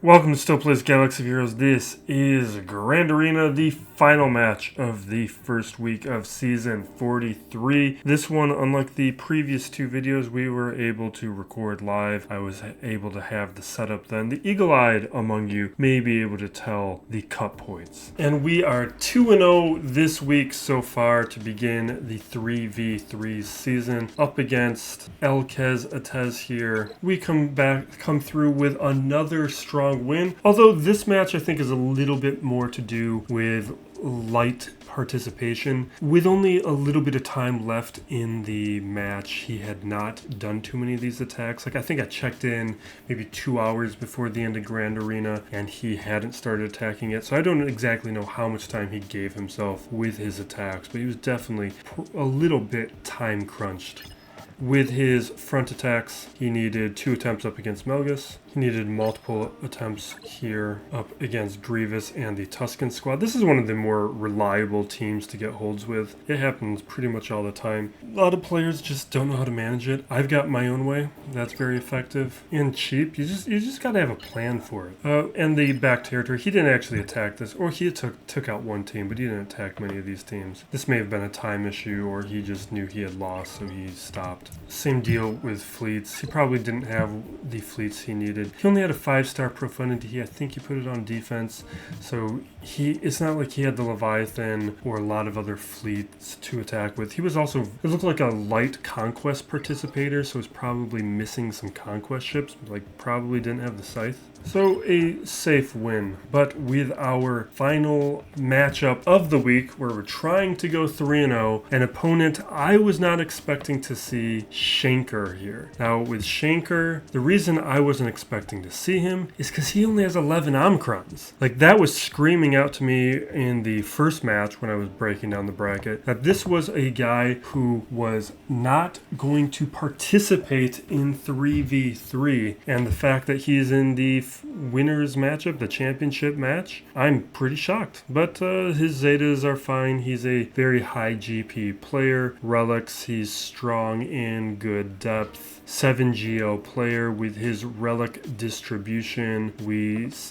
Welcome to Still Plays Galaxy of Heroes. This is Grand Arena, the final match of the first week of Season 43. This one, unlike the previous two videos, we were able to record live. I was able to have the setup then. The eagle-eyed among you may be able to tell the cut points. And we are 2-0 this week so far to begin the 3v3 season up against Elkez Atez here. We come through with another strong win, although this match I think is a little bit more to do with light participation. With only a little bit of time left in the match, he had not done too many of these attacks. Like, I think I checked in maybe 2 hours before the end of Grand Arena and he hadn't started attacking it, so I don't exactly know how much time he gave himself with his attacks, but he was definitely a little bit time crunched. With his front attacks, he needed 2 attempts up against Malgus. He needed multiple attempts here up against Grievous and the Tusken squad. This is one of the more reliable teams to get holds with. It happens pretty much all the time. A lot of players just don't know how to manage it. I've got my own way. That's very effective and cheap. You just gotta have a plan for it. And the back territory, he didn't actually attack this, or he took out one team, but he didn't attack many of these teams. This may have been a time issue, or he just knew he had lost, so he stopped. Same deal with fleets. He probably didn't have the fleets he needed. He only had a 5-star profundity. I think he put it on defense, so it's not like he had the Leviathan or a lot of other fleets to attack with. He was also, it looked like a light conquest participator, so he's probably missing some conquest ships, like probably didn't have the Scythe. So a safe win, but with our final matchup of the week where we're trying to go 3-0, an opponent I was not expecting to see, Shanker here. Now with Shanker, the reason I wasn't expecting to see him is because he only has 11 Omicrons. Like, that was screaming out to me in the first match when I was breaking down the bracket that this was a guy who was not going to participate in 3v3, and the fact that he's in the winners matchup, the championship match, I'm pretty shocked. But his Zetas are fine. He's a very high GP player. Relics, he's strong in good depth. 7GO player with his relic distribution.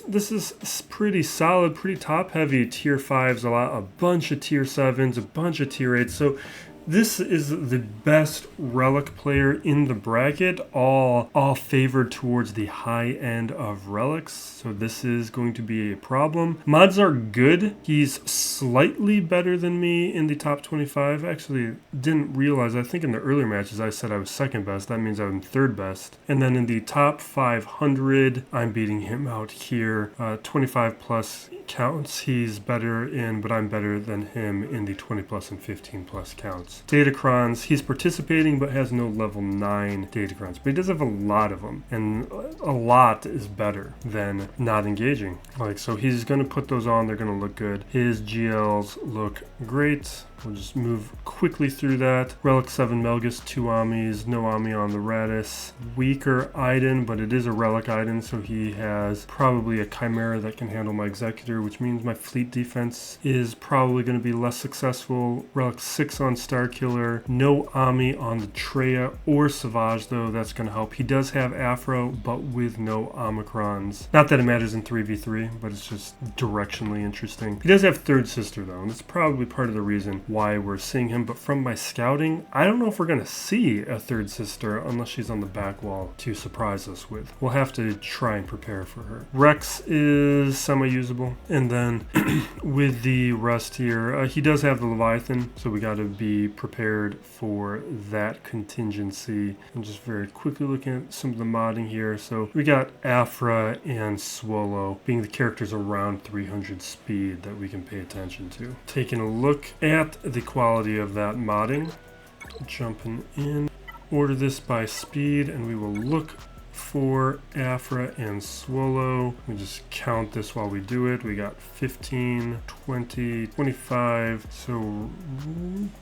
This is pretty solid, pretty top heavy. Tier 5s, a bunch of tier 7s, a bunch of tier 8s. So this is the best relic player in the bracket, all favored towards the high end of relics, so this is going to be a problem. Mods are good. He's slightly better than me in the top 25. Actually, didn't realize, I think in the earlier matches I said I was second best. That means I'm third best. And then in the top 500, I'm beating him out here. 25 plus counts he's better in, but I'm better than him in the 20 plus and 15 plus counts. Datacrons, he's participating but has no level 9 Datacrons, but he does have a lot of them, and a lot is better than not engaging. Like, so he's going to put those on, they're going to look good. His GLs look great. We'll just move quickly through that. Relic 7 Malgus, 2 Amis, no Ami on the Raddus. Weaker Iden, but it is a Relic Iden, so he has probably a Chimera that can handle my Executor, which means my fleet defense is probably going to be less successful. Relic 6 on Starkiller, no Ami on the Traya or Savage, though that's going to help. He does have Aphra, but with no Omicrons. Not that it matters in 3v3, but it's just directionally interesting. He does have Third Sister, though, and that's probably part of the reason why we're seeing him, but from my scouting, I don't know if we're going to see a Third Sister unless she's on the back wall to surprise us with. We'll have to try and prepare for her. Rex is semi-usable, and then with the rest here, he does have the Leviathan, so we got to be prepared for that contingency. I'm just very quickly looking at some of the modding here. So we got Aphra and Swolo being the characters around 300 speed that we can pay attention to. Taking a look at the quality of that modding, jumping in, order this by speed, and we will look for Aphra and Swolo. We just count this while we do it. We got 15, 20, 25, so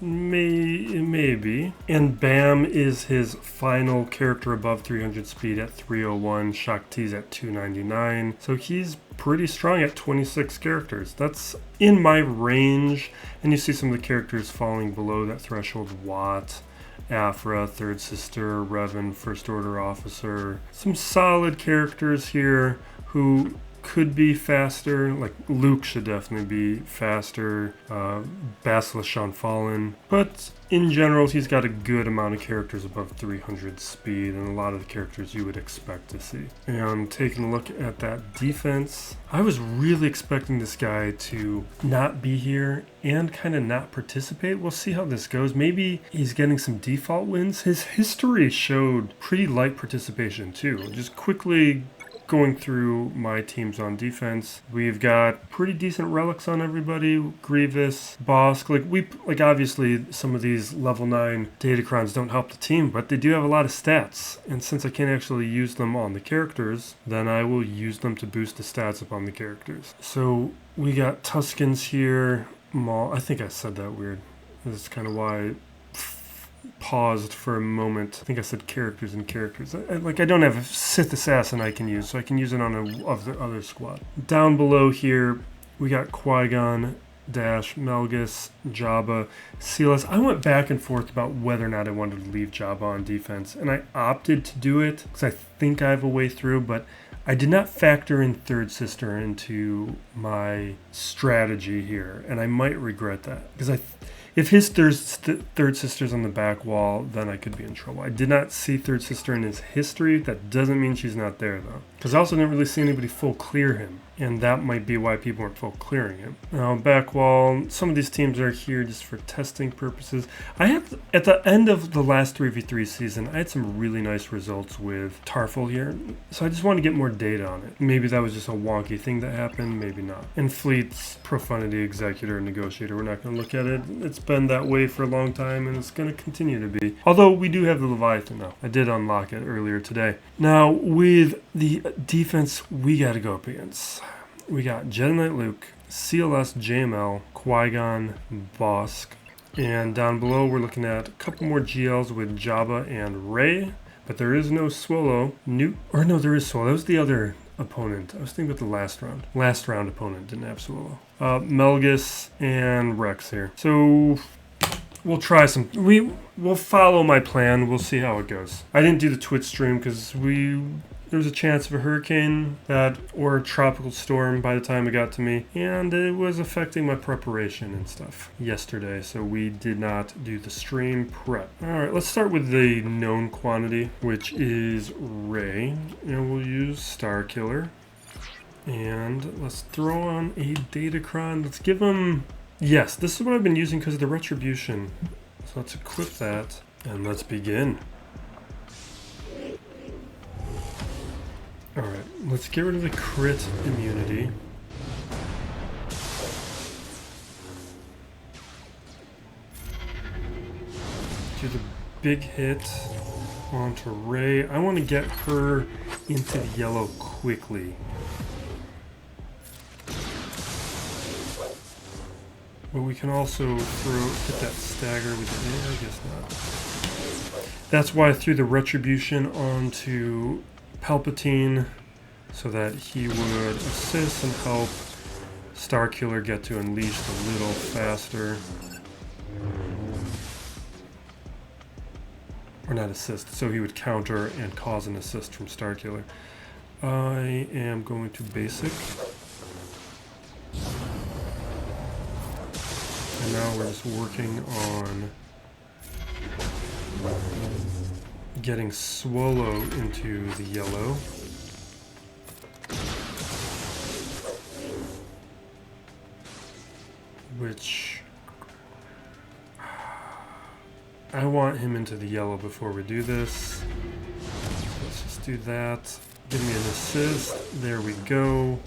maybe. And Bam is his final character above 300 speed at 301. Shaak T's at 299. So he's pretty strong at 26 characters. That's in my range. And you see some of the characters falling below that threshold. Watt, Aphra, Third Sister, Revan, First Order Officer. Some solid characters here who could be faster. Like Luke should definitely be faster. Basilisk Fallen. But in general, he's got a good amount of characters above 300 speed and a lot of the characters you would expect to see. And taking a look at that defense, I was really expecting this guy to not be here and kind of not participate. We'll see how this goes. Maybe he's getting some default wins. His history showed pretty light participation too. Just quickly going through my teams on defense, we've got pretty decent relics on everybody. Grievous, Bossk, like obviously some of these level 9 Datacrons don't help the team, but they do have a lot of stats. And since I can't actually use them on the characters, then I will use them to boost the stats up on the characters. So we got Tuskens here. I think I said that weird. That's kind of why I paused for a moment. I think I said characters and characters. I don't have a Sith Assassin I can use, so I can use it on the other squad. Down below here, we got Qui-Gon, Dash, Malgus, Jabba, Silas. I went back and forth about whether or not I wanted to leave Jabba on defense, and I opted to do it because I think I have a way through, but I did not factor in Third Sister into my strategy here, and I might regret that because if his third sister's on the back wall, then I could be in trouble. I did not see Third Sister in his history. That doesn't mean she's not there, though. Because I also didn't really see anybody full clear him. And that might be why people weren't full clearing him. Now, back wall, some of these teams are here just for testing purposes. At the end of the last 3v3 season, I had some really nice results with Tarful here. So I just want to get more data on it. Maybe that was just a wonky thing that happened, maybe not. And Fleet's Profundity, Executor, and Negotiator, we're not going to look at it. It's been that way for a long time, and it's going to continue to be. Although we do have the Leviathan now. I did unlock it earlier today. Now, with the defense we got to go up against, we got Jedi Knight Luke, CLS, JML, Qui-Gon, Bossk, and down below we're looking at a couple more GLs with Jabba and Rey, but there is no Swolo. Nute, or no, there is Swolo. That was the other opponent. I was thinking about the last round. Last round opponent didn't have Swolo. Malgus and Rex here. So we'll try some. We'll follow my plan. We'll see how it goes. I didn't do the Twitch stream because there was a chance of a hurricane or a tropical storm by the time it got to me, and it was affecting my preparation and stuff yesterday, so we did not do the stream prep. Alright, let's start with the known quantity, which is Rey, and we'll use Starkiller. And let's throw on a Datacron. Let's give him... Yes, this is what I've been using because of the Retribution. So let's equip that, and let's begin. Alright, let's get rid of the crit immunity. Do the big hit onto Rey. I want to get her into the yellow quickly. But we can also hit that stagger with it. I guess not. That's why I threw the Retribution onto Palpatine, so that he would assist and help Starkiller get to Unleashed a little faster. Or not assist, so he would counter and cause an assist from Starkiller. I am going to basic. And now we're just working on getting Swolo into the yellow. Which I want him into the yellow before we do this. So let's just do that. Give me an assist. There we go.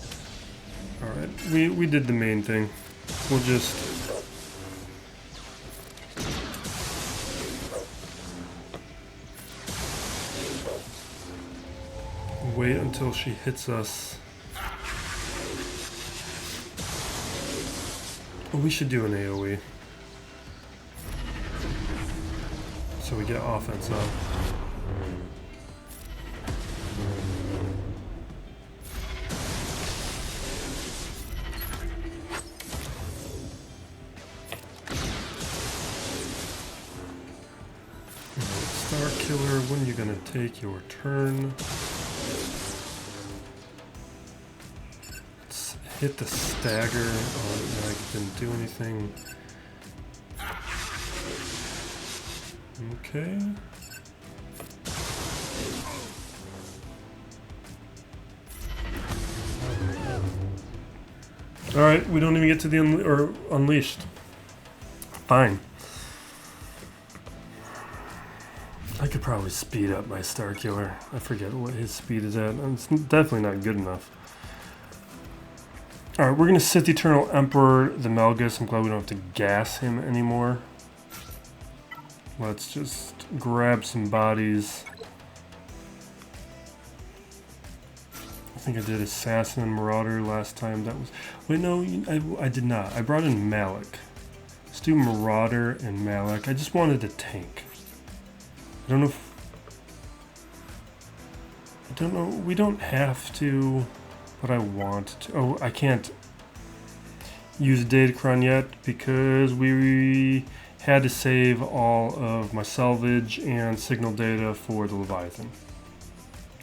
Alright, we did the main thing. We'll just wait until she hits us. Oh, we should do an AoE. So we get offense up. Starkiller, when are you gonna take your turn? hit the stagger. Oh, I didn't do anything. Okay. Alright, we don't even get to the Unleashed. Fine. I could probably speed up my Starkiller. I forget what his speed is at. It's definitely not good enough. Alright, we're going to Sith Eternal Emperor the Malgus. I'm glad we don't have to gas him anymore. Let's just grab some bodies. I think I did Assassin and Marauder last time. That was... Wait, no, I did not. I brought in Malik. Let's do Marauder and Malik. I just wanted a tank. I don't know if... I don't know. We don't have to, but I want to. Oh, I can't use Datacron yet because we had to save all of my salvage and signal data for the Leviathan.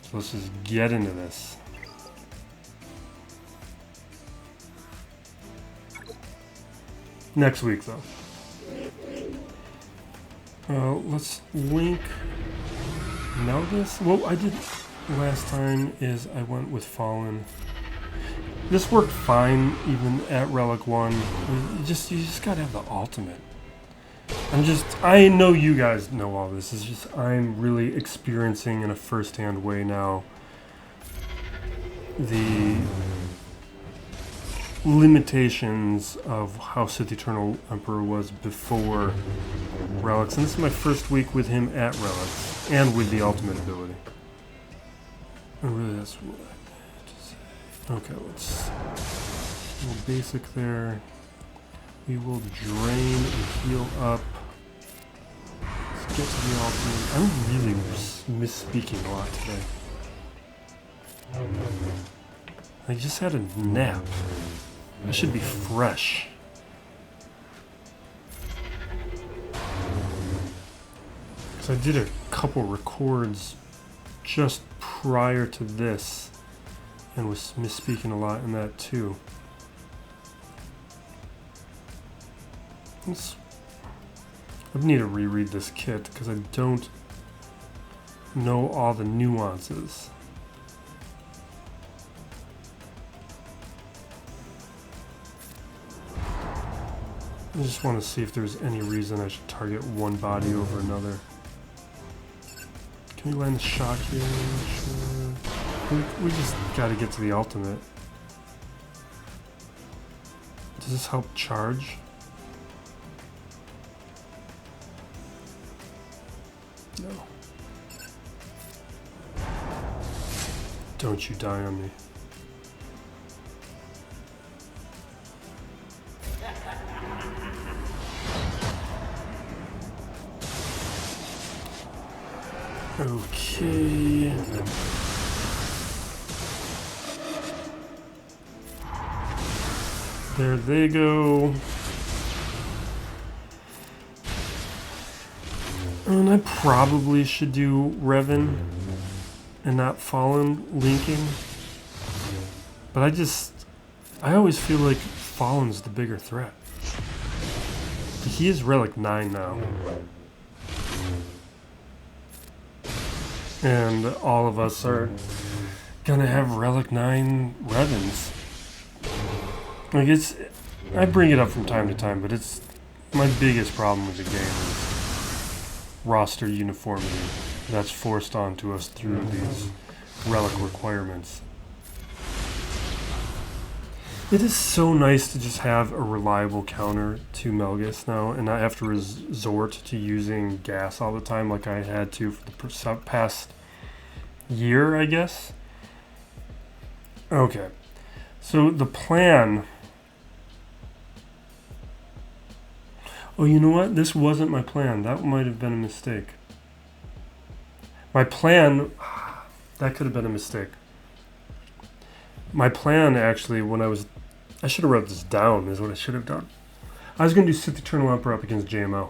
So let's just get into this. Next week, though. Let's link Malgus. What I did last time is I went with Fallen. This worked fine even at Relic 1. You just gotta have the ultimate. I know you guys know all this. It's just I'm really experiencing in a first-hand way now the limitations of how Sith Eternal Emperor was before Relics. And this is my first week with him at Relics and with the ultimate ability. And really that's what I meant to say. Okay, let's a little basic there. We will drain and heal up. Let's get to the ultimate. I'm really misspeaking a lot today. I just had a nap. I should be fresh. Because I did a couple records just prior to this and was misspeaking a lot in that too. I need to reread this kit because I don't know all the nuances. I just want to see if there's any reason I should target one body over another. Can we land the Shaak here? Sure. We just got to get to the ultimate. Does this help charge? No. Don't you die on me. Okay. There they go. And I probably should do Revan and not Fallen linking. But I always feel like Fallen's the bigger threat. He is Relic 9 now. And all of us are gonna have Relic 9 Revans. Like I bring it up from time to time, but it's my biggest problem with the game is roster uniformity that's forced onto us through these Relic requirements. It is so nice to just have a reliable counter to Malgus now and not have to resort to using gas all the time like I had to for the past year, I guess. Okay, so the plan... Oh, you know what? This wasn't my plan. That might have been a mistake. My plan... That could have been a mistake. My plan, actually, when I should have wrote this down, is what I should have done. I was going to do Sith Eternal Emperor up against JMO.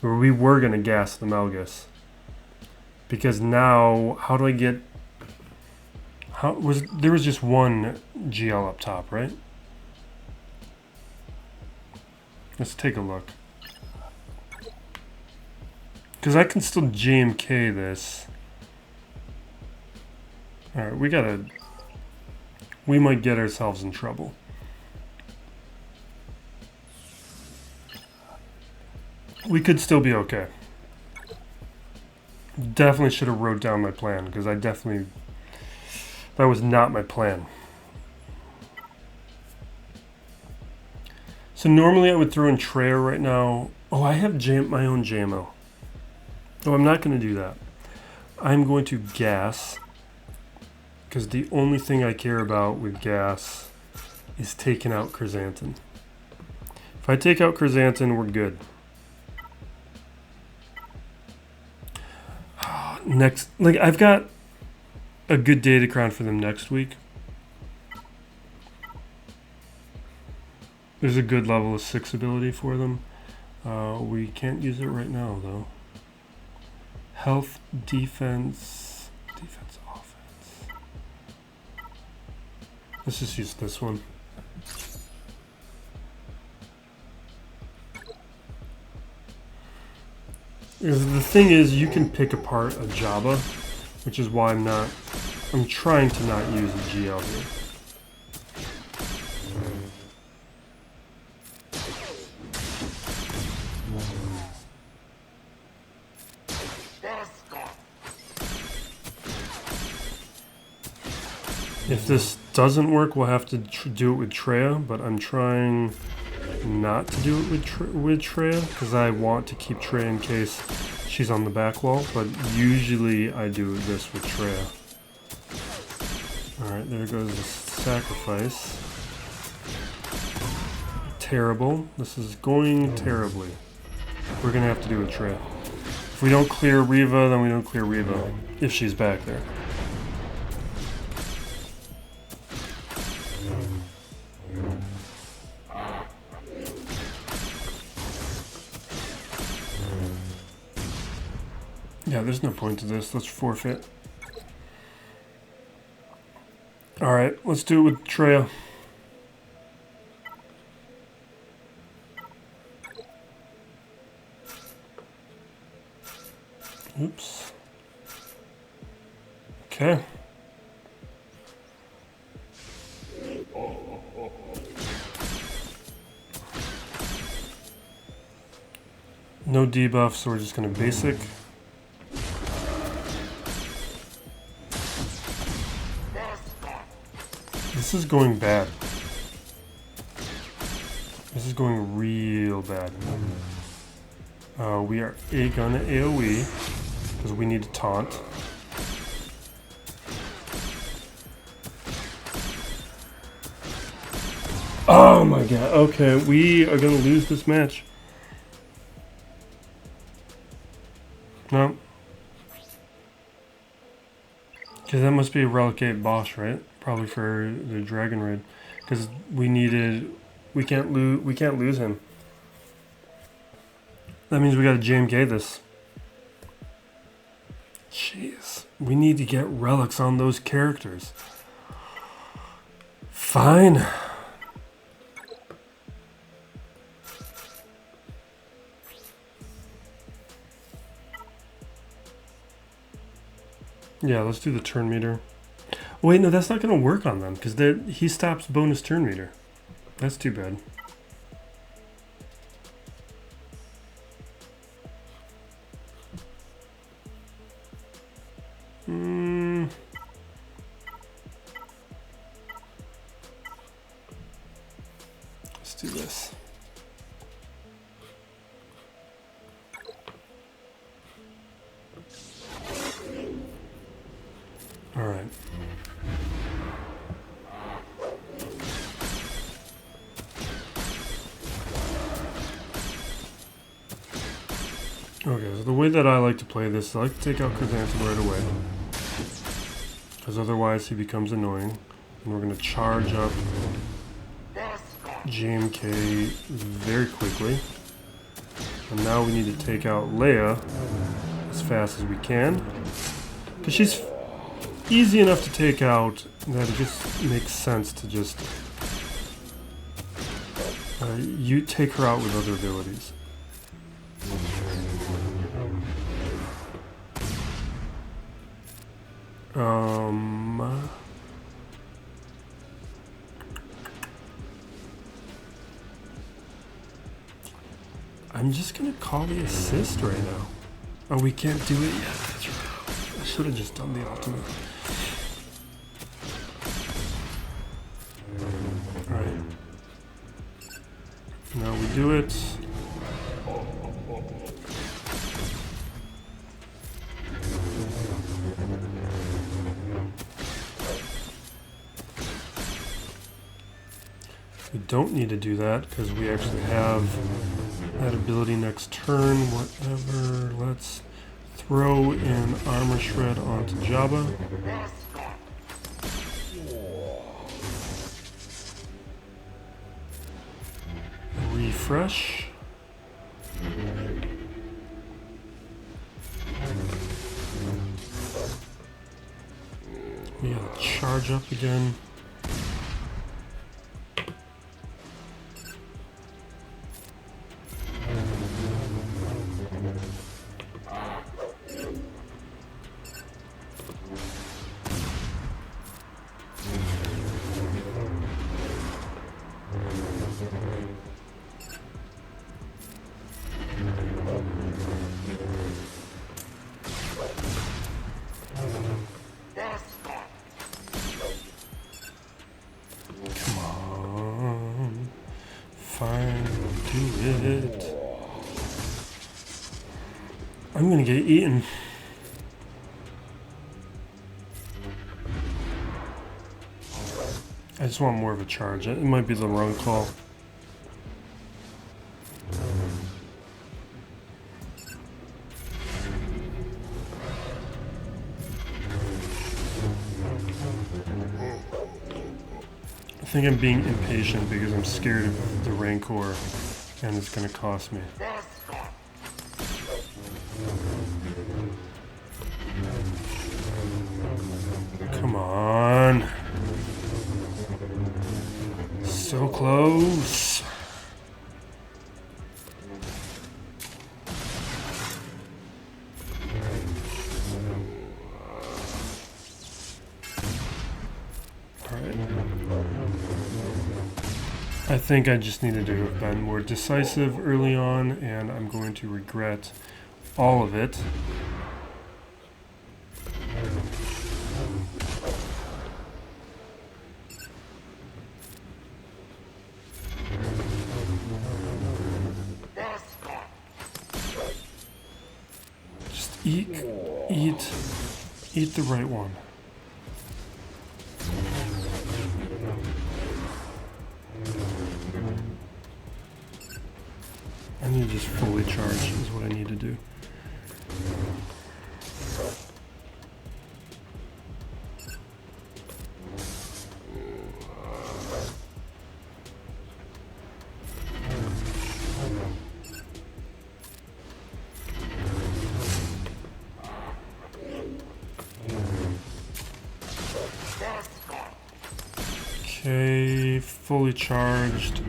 Where we were going to gas the Malgus. Because now, how do I get There was just one GL up top, right? Let's take a look. Because I can still JMK this. Alright, we might get ourselves in trouble. We could still be okay. Definitely should have wrote down my plan, because that was not my plan. So normally I would throw in Traya right now. Oh, I have my own JMO. Oh, I'm not going to do that. I'm going to gas, because the only thing I care about with gas is taking out Chrysanthemum. If I take out Chrysanthemum, we're good. Next, like, I've got a good datacron for them next week. There's a good level of 6 ability for them. We can't use it right now, though. Health, defense, offense. Let's just use this one. The thing is, you can pick apart a Jabba, which is why I'm trying to not use a GL here. If this doesn't work, we'll have to do it with Traya, but I'm trying not to do it with Traya, because I want to keep Traya in case she's on the back wall, but usually I do this with Traya. Alright, there goes the sacrifice. Terrible. This is going terribly. We're going to have to do it with Traya. If we don't clear Reva, then we don't clear Reva, if she's back there. Yeah, there's no point to this. Let's forfeit. Alright, let's do it with Traya. Oops. Okay. No debuff, so we're just going to basic. This is going bad. This is going real bad. We are gonna AoE because we need to taunt. Oh my god, okay, we are gonna lose this match. No. Because that must be a Relic 8 boss, right? Probably for the Dragon Raid. Because we can't lose him. That means we gotta JMK this. Jeez. We need to get relics on those characters. Fine. Yeah, let's do the turn meter. Wait, no, that's not going to work on them because he stops bonus turn meter. That's too bad. Let's do this. All right. Okay, so the way that I like to play this, I like to take out Chrysanthemum right away. Because otherwise he becomes annoying. And we're going to charge up JMK very quickly. And now we need to take out Leia as fast as we can. Because easy enough to take out that it just makes sense to just you take her out with other abilities. I'm just gonna call the assist right now. Oh, we can't do it yet. That's right. I should have just done the ultimate. Alright. Now we do it. We don't need to do that because we actually have that ability next turn. Whatever. Let's throw in Armor Shred onto Jabba. Refresh. We gotta charge up again. I'm gonna get eaten. I just want more of a charge. It might be the wrong call. I think I'm being impatient because I'm scared of the Rancor and it's gonna cost me. Come on. So close. I think I just needed to have been more decisive early on, and I'm going to regret all of it. Just eat the right one. I need to just fully charge is what I need to do. Okay, fully charged.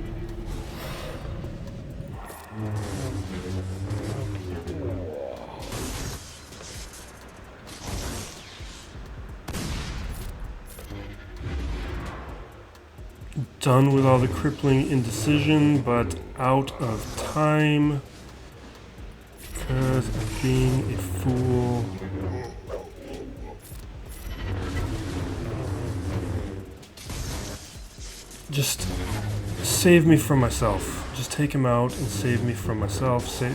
Done with all the crippling indecision, but out of time because of being a fool. Just save me from myself. Just take him out and save me from myself. Okay.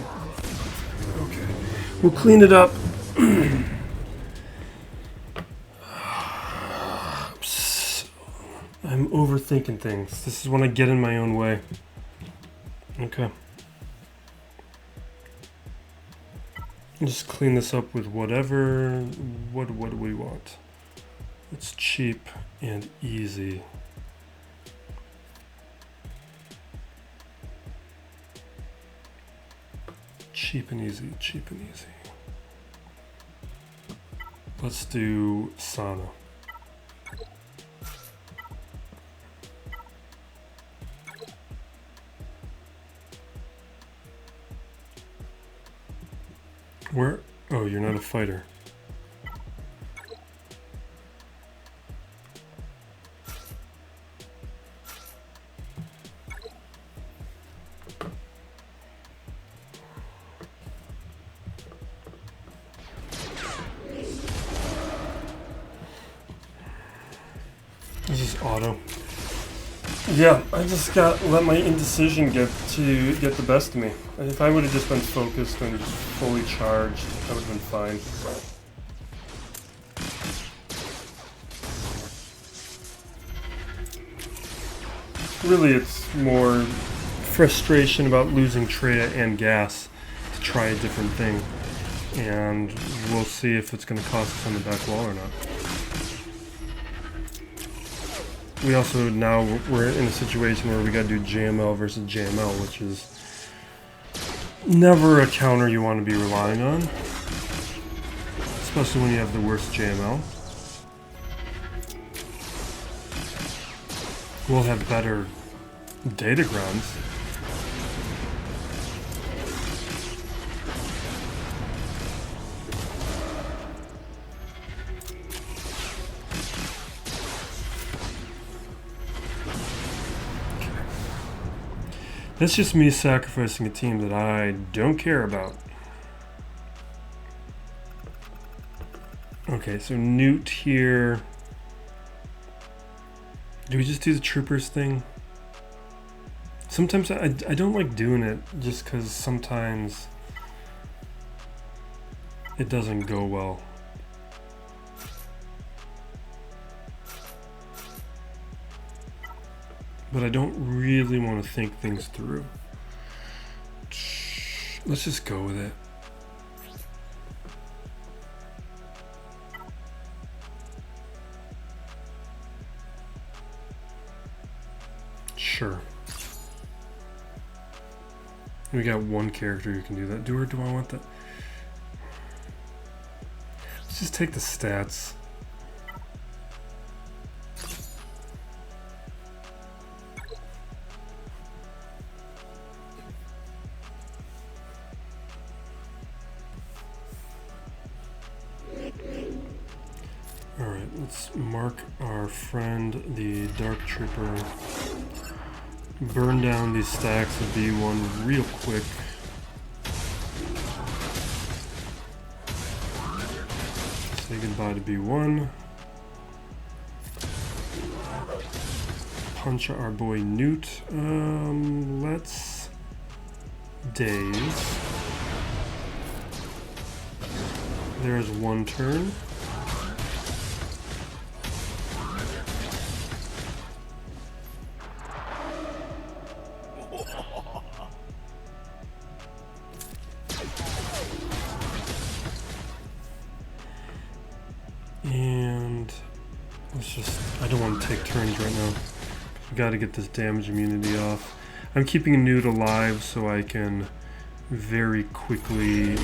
We'll clean it up. I'm overthinking things. This is when I get in my own way. Okay. Just clean this up with whatever. What do we want? It's cheap and easy. Cheap and easy, cheap and easy. Let's do Sana. Where? Oh, you're not a fighter. This is auto. Yeah, I just let my indecision get the best of me. If I would have just been focused and just fully charged, I would have been fine. Really, it's more frustration about losing Traya and gas to try a different thing. And we'll see if it's going to cost us on the back wall or not. We also, now we're in a situation where we got to do JML versus JML, which is never a counter you want to be relying on. Especially when you have the worst JML. We'll have better datagrams. That's just me sacrificing a team that I don't care about. Okay, so Nute here. Do we just do the troopers thing? Sometimes I don't like doing it just because sometimes it doesn't go well. But I don't really want to think things through. Let's just go with it. Sure. We got one character who can do that. Do I want that? Let's just take the stats. Alright, let's mark our friend, the Dark Trooper. Burn down these stacks of B1 real quick. Say goodbye to B1. Punch our boy Nute. Let's daze. There's one turn. And let's just, I don't want to take turns right now. We got to get this damage immunity off. I'm keeping Nute alive so I can very quickly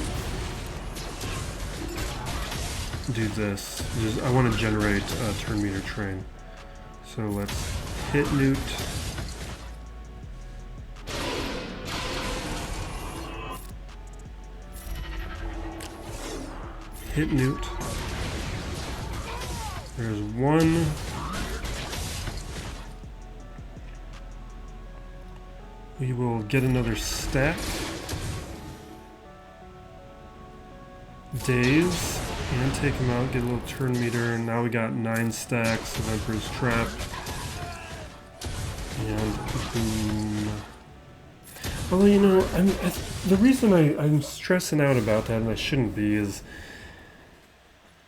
do this. I want to generate a turn meter train. So let's hit Nute. Hit Nute. There's one. We will get another stack. Daze. And take him out, get a little turn meter, and now we got 9 stacks of Emperor's Trap. And boom. Well, you know, the reason I'm stressing out about that, and I shouldn't be, is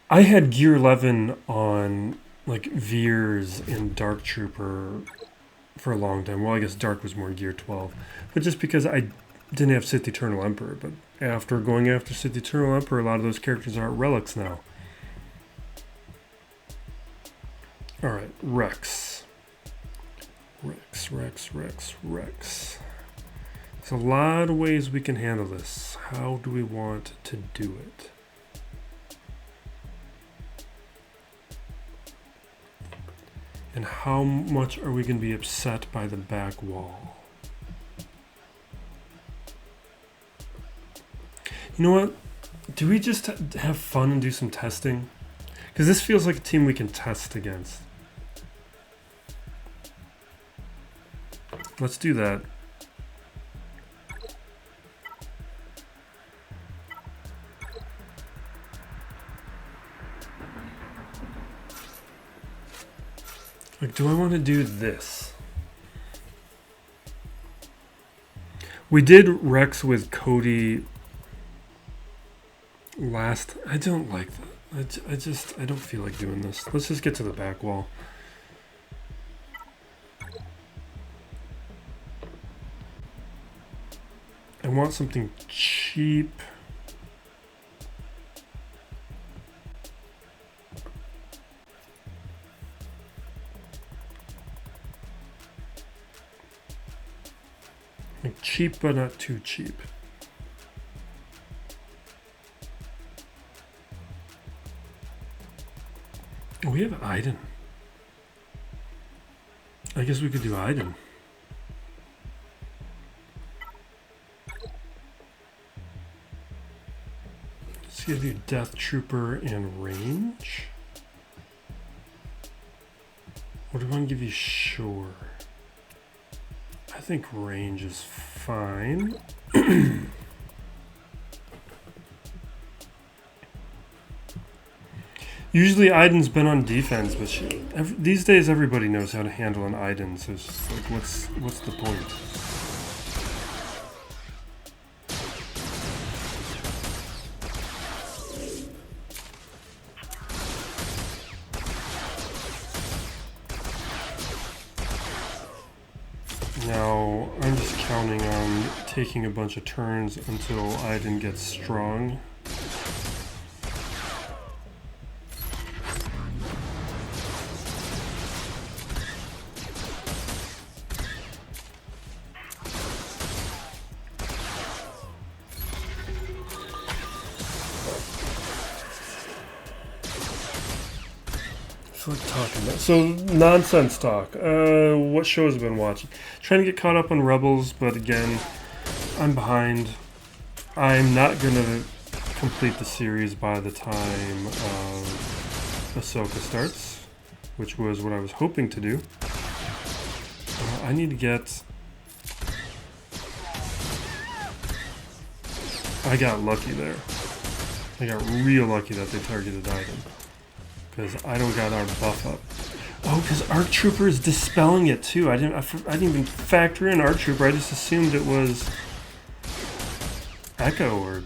I had Gear 11 on like Veers and Dark Trooper for a long time. Well, I guess Dark was more Gear 12, but just because I didn't have Sith Eternal Emperor, but after going after Sith Eternal Emperor, a lot of those characters are relics now. Alright, Rex. Rex. There's a lot of ways we can handle this. How do we want to do it? And how much are we going to be upset by the back wall? You know what? Do we just have fun and do some testing? Because this feels like a team we can test against. Let's do that. Like, do I want to do this? We did Rex with Cody last. I don't like that. I don't feel like doing this. Let's just get to the back wall. I want something cheap. Like cheap, but not too cheap. Oh, we have Iden. I guess we could do Iden. Let's give you Death Trooper and range. What do I want to give you? Sure. I think range is fine. Usually Iden's been on defense, but these days everybody knows how to handle an Iden, so it's just like, what's the point? Now, I'm just counting on taking a bunch of turns until Iden gets strong. So nonsense talk. What shows have I been watching? Trying to get caught up on Rebels, but again, I'm behind. I'm not gonna complete the series by the time Ahsoka starts, which was what I was hoping to do. I need to get. I got lucky there. I got real lucky that they targeted Iden. Because I don't got our buff up. Oh, because ARC Trooper is dispelling it too. I didn't even factor in ARC Trooper. I just assumed it was Echo or.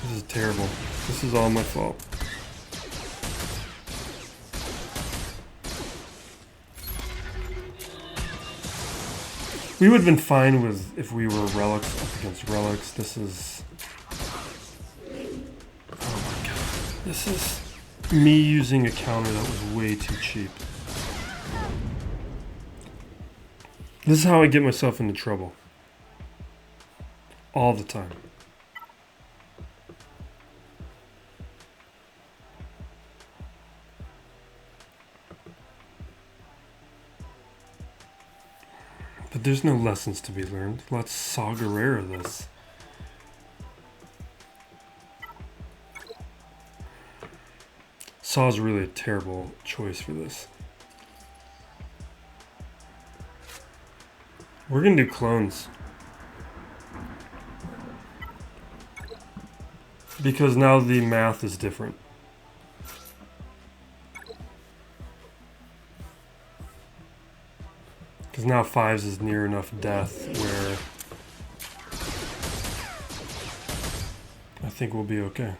This is terrible. This is all my fault. We would have been fine with if we were relics up against relics. This is. Oh my god. This is me using a counter that was way too cheap. This is how I get myself into trouble. All the time. But there's no lessons to be learned. Let's Saw Gerrera this. Saw's really a terrible choice for this. We're gonna do clones. Because now the math is different. Because now 5s is near enough death where I think we'll be okay.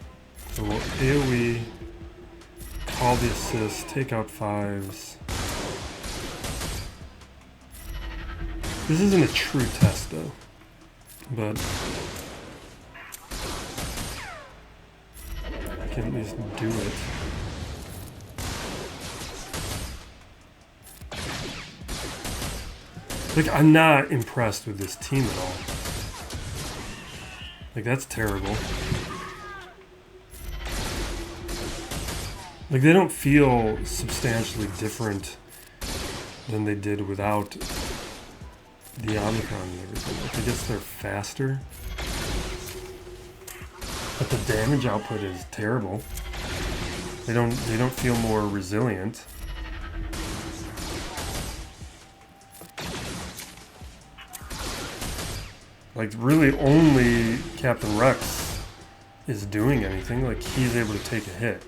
So we'll AoE, call the assist, take out 5s. This isn't a true test though, but I can at least do it. Like, I'm not impressed with this team at all. Like, that's terrible. Like, they don't feel substantially different than they did without the Omicron and everything. Like, I guess they're faster, but the damage output is terrible. They don't feel more resilient. Like, really only Captain Rex is doing anything. Like, he's able to take a hit.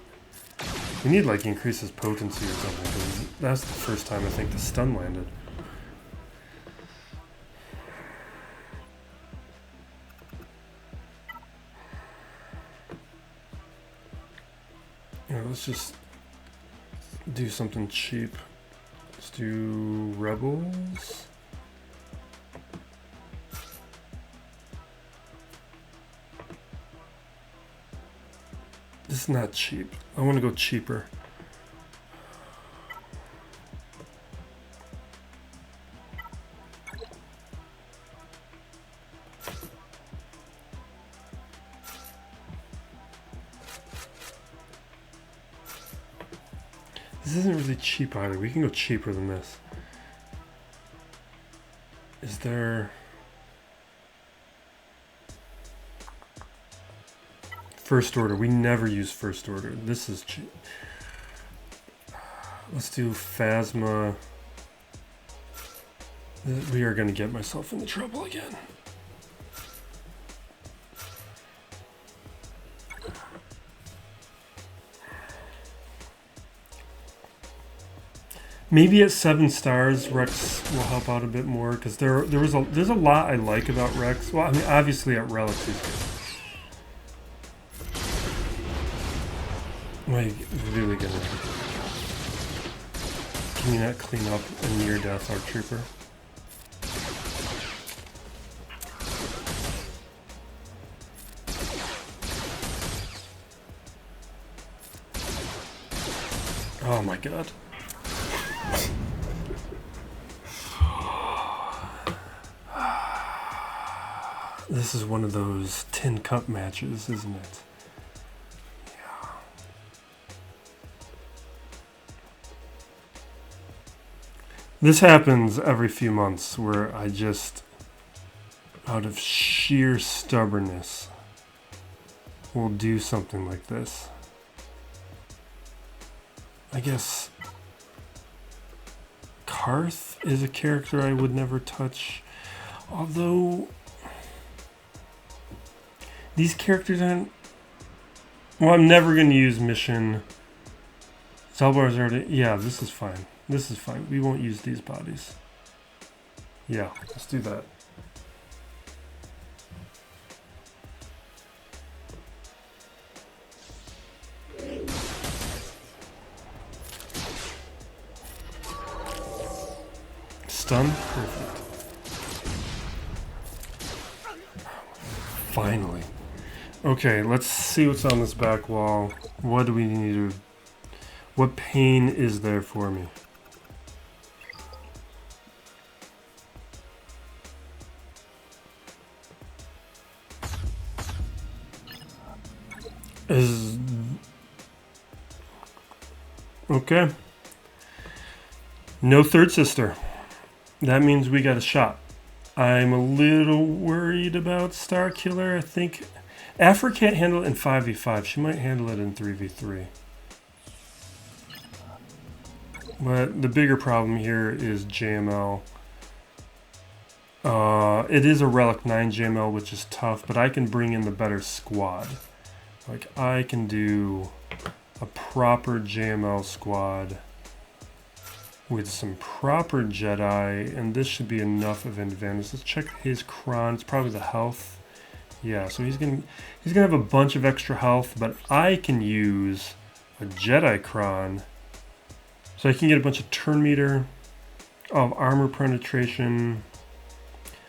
We need, like, increase his potency or something, because that's the first time I think the stun landed. Yeah, let's just do something cheap. Let's do Rebels. This is not cheap. I want to go cheaper. This isn't really cheap either. We can go cheaper than this. Is there... First order. We never use first order. This is cheap. Let's do Phasma. We are going to get myself into trouble again. Maybe at 7 stars, Rex will help out a bit more, because there's a lot I like about Rex. Well, I mean, obviously at Relics he's good. Like, really gonna... Can you not clean up a near-death ARC Trooper? Oh my god. This is one of those tin cup matches, isn't it? Yeah. This happens every few months where I just, out of sheer stubbornness, will do something like this. I guess Karth is a character I would never touch, although these characters aren't... Well, I'm never going to use mission. Zelbar's already... Yeah, this is fine. This is fine. We won't use these bodies. Yeah, let's do that. Stun? Perfect. Finally. Okay, let's see what's on this back wall. What do we need to... What pain is there for me? Okay. No third sister. That means we got a shot. I'm a little worried about Starkiller. I think Aphra can't handle it in 5v5. She might handle it in 3v3. But the bigger problem here is JML. It is a Relic 9 JML, which is tough, but I can bring in the better squad. Like, I can do a proper JML squad with some proper Jedi, and this should be enough of an advantage. Let's check his Cron. It's probably the health. Yeah, so he's gonna have a bunch of extra health, but I can use a Jedi Cron, so I can get a bunch of turn meter, of armor penetration.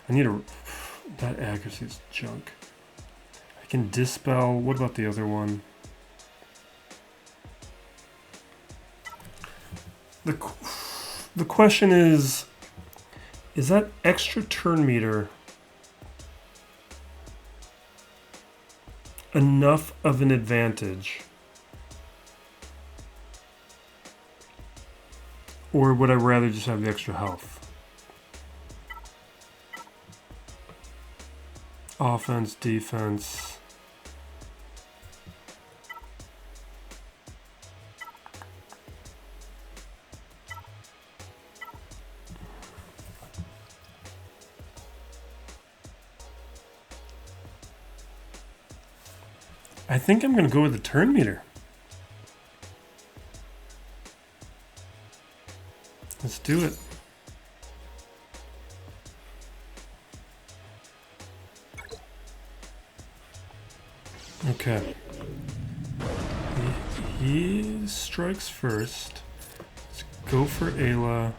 I need a... That accuracy is junk. I can dispel. What about the other one? The question is that extra turn meter enough of an advantage Or would I rather just have the extra health? Offense, defense. I think I'm going to go with the turn meter. Let's do it. Okay. He strikes first. Let's go for Ayla.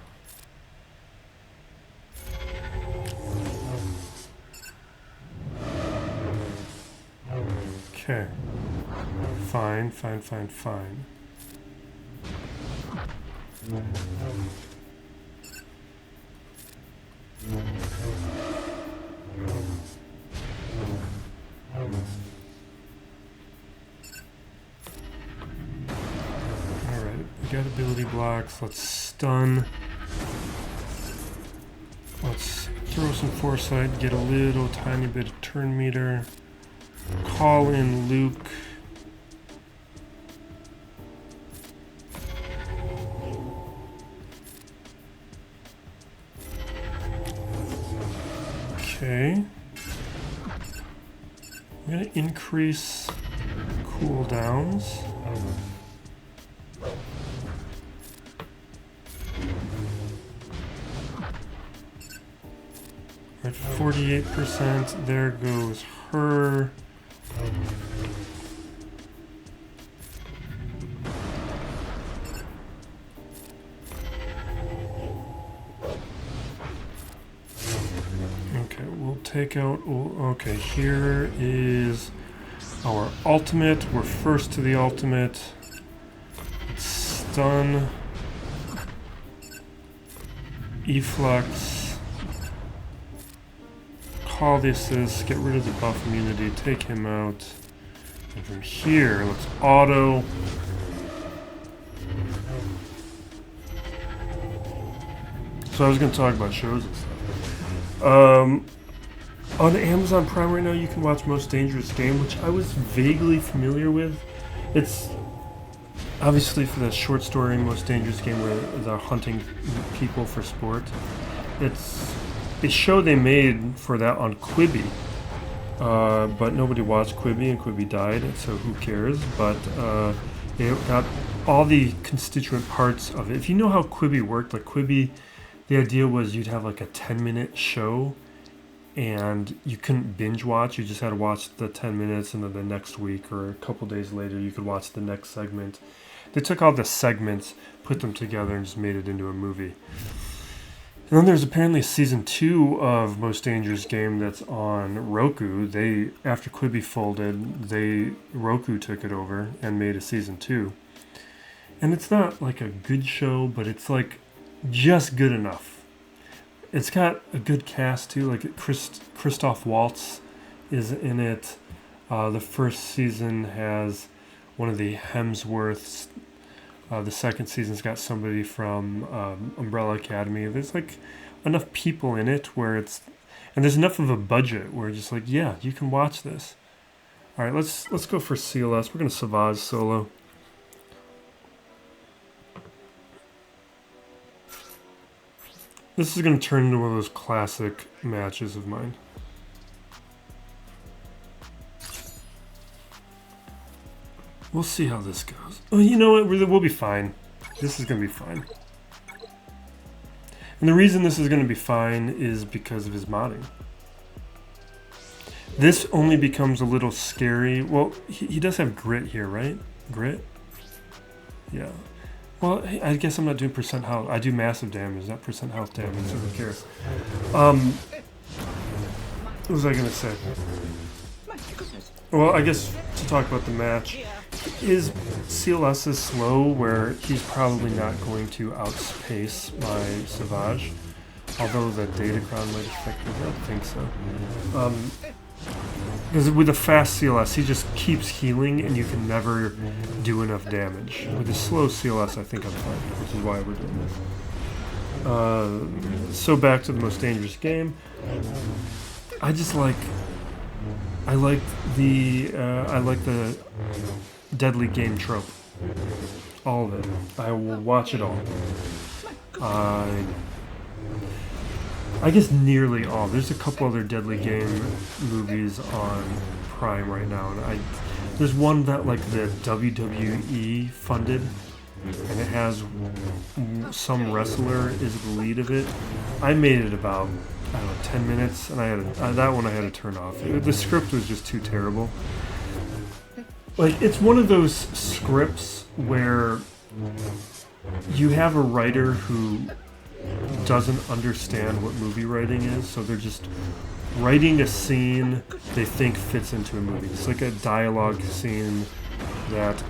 Okay. Fine, fine, fine, fine. Alright, we got ability blocks. Let's stun. Let's throw some foresight, get a little tiny bit of turn meter. Call in Luke. Okay. I'm going to increase cooldowns. We're at 48%. There goes her. Okay, we'll take out... Okay, here is our ultimate. We're first to the ultimate. Stun. Efflux. Call the assist. Get rid of the buff immunity. Take him out. And from here, let's auto. So I was going to talk about shows and stuff. On Amazon Prime right now, you can watch Most Dangerous Game, which I was vaguely familiar with. It's obviously for the short story Most Dangerous Game where they're hunting people for sport. It's a show they made for that on Quibi, but nobody watched Quibi and Quibi died, so who cares? But it got all the constituent parts of it. If you know how Quibi worked, like Quibi, the idea was you'd have like a 10-minute show and you couldn't binge watch. You just had to watch the 10 minutes and then the next week or a couple days later you could watch the next segment. They took all the segments, put them together and just made it into a movie. And then there's apparently season 2 of Most Dangerous Game that's on Roku. After Quibi folded, Roku took it over and made a season 2. And it's not like a good show, but it's like just good enough. It's got a good cast too, like Christoph Waltz is in it. The first season has one of the Hemsworths. The second season's got somebody from Umbrella Academy. There's like enough people in it where and there's enough of a budget where it's just like, yeah, you can watch this. All right, let's go for CLS. We're gonna SWGOH solo. This is going to turn into one of those classic matches of mine. We'll see how this goes. Oh, you know what? We'll be fine. This is going to be fine. And the reason this is going to be fine is because of his modding. This only becomes a little scary. Well, he does have grit here, right? Grit? Yeah. Well, I guess I'm not doing percent health. I do massive damage, not percent health damage, so who cares? What was I going to say? Well, I guess to talk about the match, is CLS slow where he's probably not going to outpace my SWGOH, although the Datacron might affect me, I don't think so. Because with a fast CLS, he just keeps healing, and you can never do enough damage. With a slow CLS, I think I'm fine, which is why we're doing this. So back to the most dangerous game. I like the deadly game trope. All of it. I will watch it all. I guess nearly all. There's a couple other deadly game movies on Prime right now, and there's one that like the WWE funded, and it has some wrestler is the lead of it. I made it about, I don't know, 10 minutes, and that one I had to turn off. The script was just too terrible. Like, it's one of those scripts where you have a writer who doesn't understand what movie writing is, so they're just writing a scene they think fits into a movie. It's like a dialogue scene that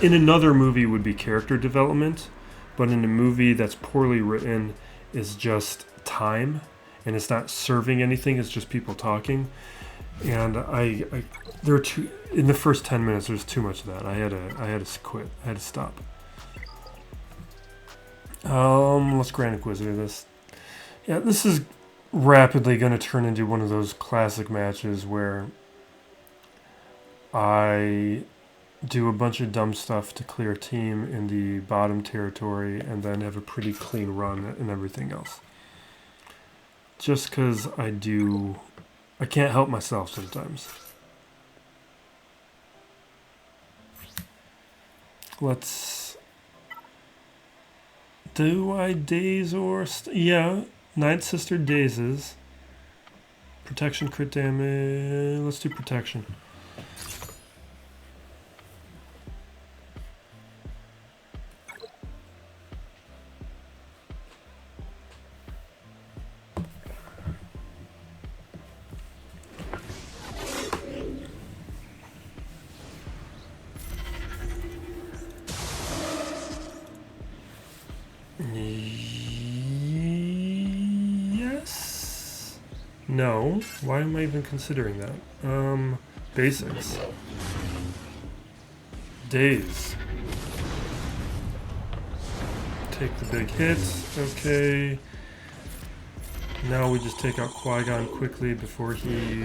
in another movie would be character development, but in a movie that's poorly written is just time, and it's not serving anything, it's just people talking. And there were in the first 10 minutes there's too much of that. I had to quit. I had to stop. Let's Grand Inquisitor this. Yeah, this is rapidly going to turn into one of those classic matches where I do a bunch of dumb stuff to clear a team in the bottom territory and then have a pretty clean run and everything else. Just because I can't help myself sometimes. Do I daze or... yeah, Ninth Sister dazes. Protection, crit damage... let's do protection. Yes. No. Why am I even considering that? Basics. Daze. Take the big hits. Okay. Now we just take out Qui-Gon quickly before he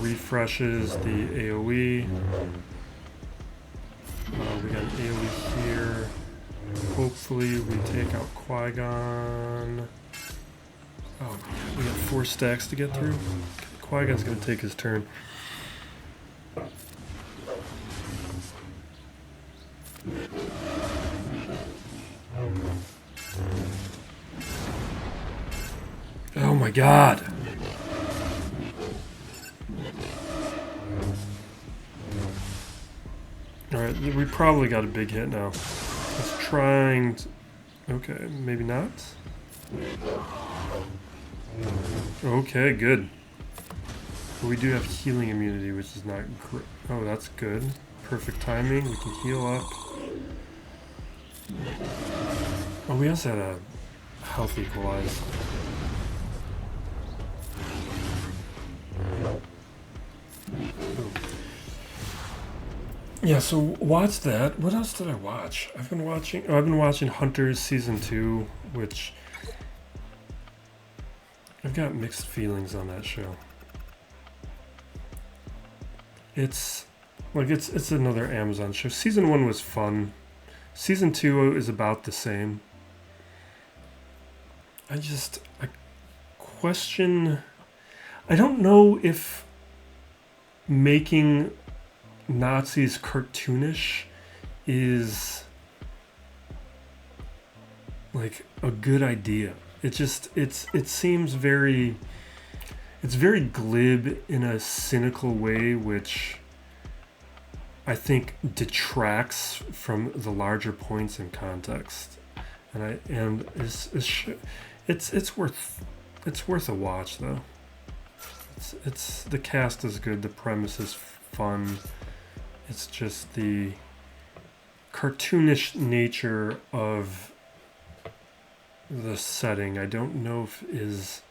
refreshes the AoE. We got an AoE here. Hopefully we take out Qui-Gon. Oh, we got 4 stacks to get through. Qui-Gon's gonna take his turn. Oh my god! Alright, we probably got a big hit now. It's trying to... okay, maybe not? Okay, good. But we do have healing immunity, which is not great. Oh, that's good. Perfect timing. We can heal up. Oh, we also had a health equalize. Yeah, so watch that. What else did I watch? I've been watching Hunters Season 2, which I've got mixed feelings on that show. It's another Amazon show. Season 1 was fun. Season 2 is about the same. I question... I don't know if making Nazis cartoonish is like a good idea. It seems very glib in a cynical way, which I think detracts from the larger points in context. And it's worth a watch though. It's the cast is good, the premise is fun. It's just the cartoonish nature of the setting. I don't know if is...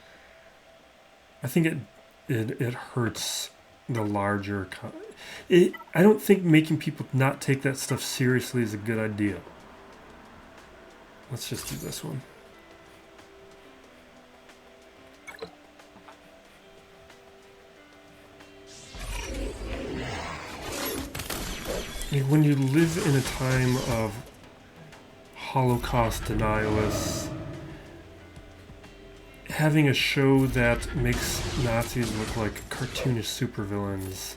I think it hurts the larger. I don't think making people not take that stuff seriously is a good idea. Let's just do this one. When you live in a time of Holocaust denialists, having a show that makes Nazis look like cartoonish supervillains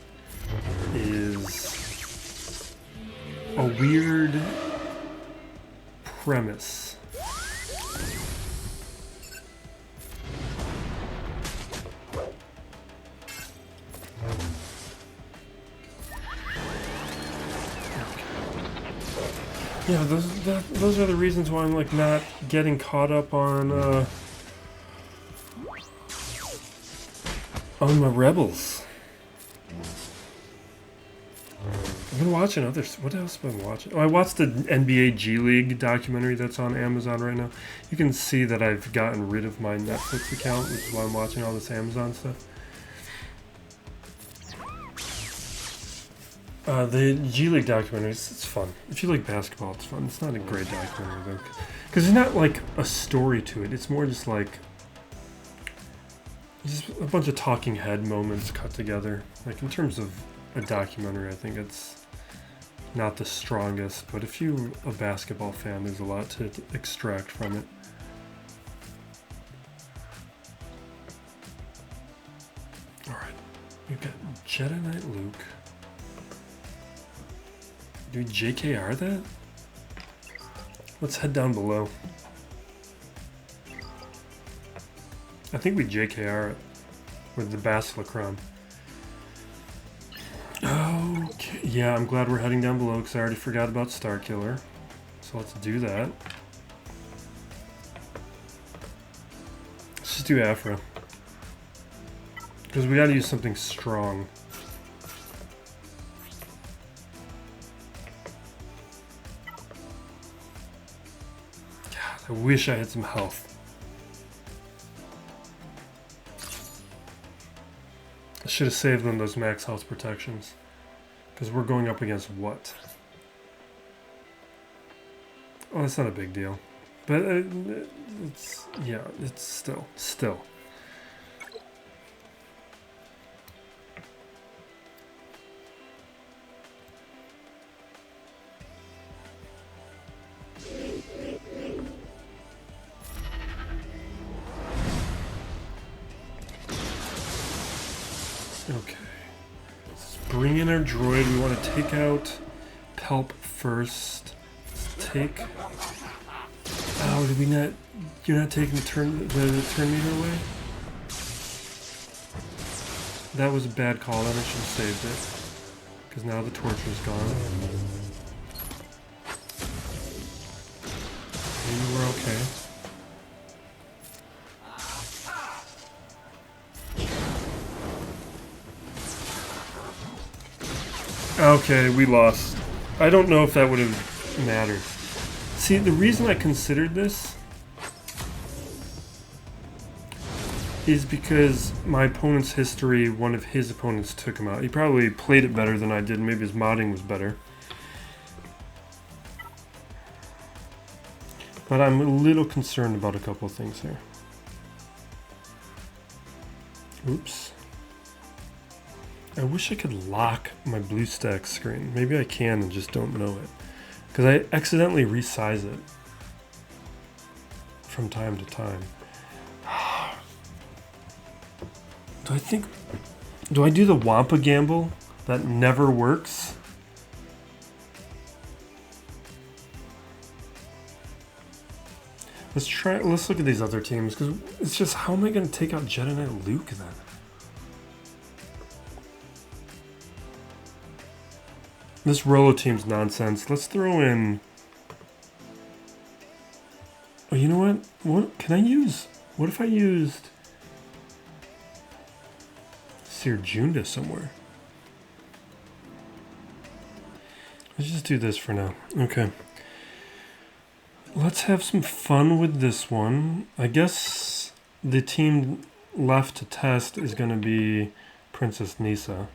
is a weird premise. Yeah, those are the reasons why I'm like not getting caught up on my Rebels. I've been watching others. What else have I been watching? Oh, I watched the NBA G League documentary that's on Amazon right now. You can see that I've gotten rid of my Netflix account, which is why I'm watching all this Amazon stuff. The G League documentary, it's fun. If you like basketball, it's fun. It's not a great documentary, though. Because there's not, like, a story to it. It's more just, like, just a bunch of talking head moments cut together. Like, in terms of a documentary, I think it's not the strongest. But if you're a basketball fan, there's a lot to extract from it. Alright. We've got Jedi Knight Luke. Do we JKR that? Let's head down below. I think we JKR it with the Bast Cron. Okay, yeah, I'm glad we're heading down below because I already forgot about Starkiller. So let's do that. Let's just do Aphra. Because we gotta use something strong. I wish I had some health. I should have saved them those max health protections. Because we're going up against what? Oh, that's not a big deal. But it's, yeah, it's still. Okay, let's bring in our droid. We want to take out Pelp first. Let's take. Oh, did we not? You're not taking the turn meter away. That was a bad call. Then I should have saved it because now the torch is gone. Maybe we're okay. Okay, we lost. I don't know if that would have mattered. See, the reason I considered this is because my opponent's history, one of his opponents took him out. He probably played it better than I did. Maybe his modding was better. But I'm a little concerned about a couple of things here. Oops. I wish I could lock my BlueStack screen. Maybe I can and just don't know it. Because I accidentally resize it from time to time. Do I do the Wampa gamble? That never works? Let's look at these other teams, because it's just, how am I going to take out Jedi Knight Luke then? This ROLO team's nonsense. Let's throw in... Oh, you know what? What can I use? What if I used... Cere Junda somewhere? Let's just do this for now. Okay. Let's have some fun with this one. I guess the team left to test is going to be Princess Kneesaa.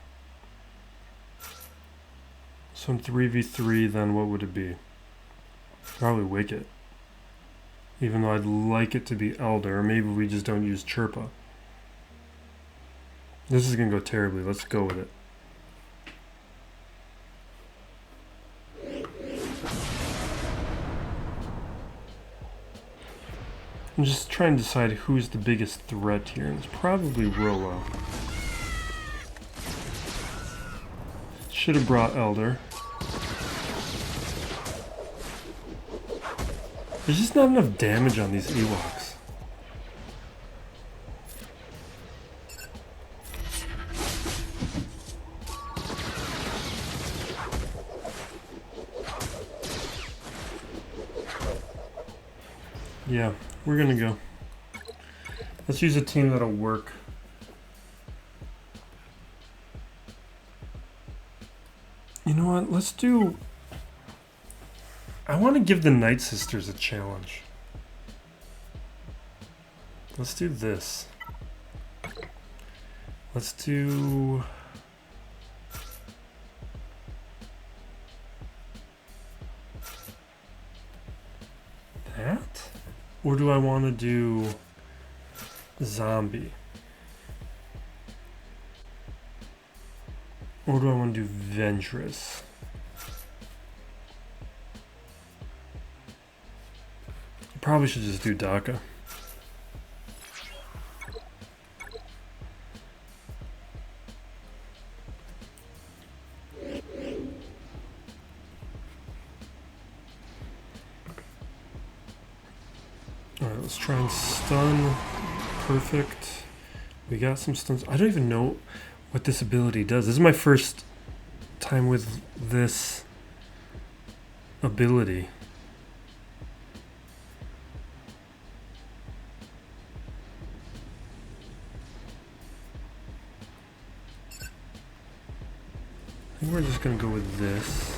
So in 3v3, then what would it be? Probably Wicket. Even though I'd like it to be Elder, or maybe we just don't use Chirpa. This is going to go terribly. Let's go with it. I'm just trying to decide who's the biggest threat here, and it's probably ROLO. Should have brought Elder. There's just not enough damage on these Ewoks. Yeah, we're gonna go. Let's use a team that'll work. You know what? Let's do... I want to give the Night Sisters a challenge. Let's do this. Let's do... that? Or do I want to do zombie? Or do I want to do Ventress? I probably should just do Daka. Alright, let's try and stun. Perfect. We got some stuns. I don't even know what this ability does. This is my first time with this ability. I think we're just gonna go with this.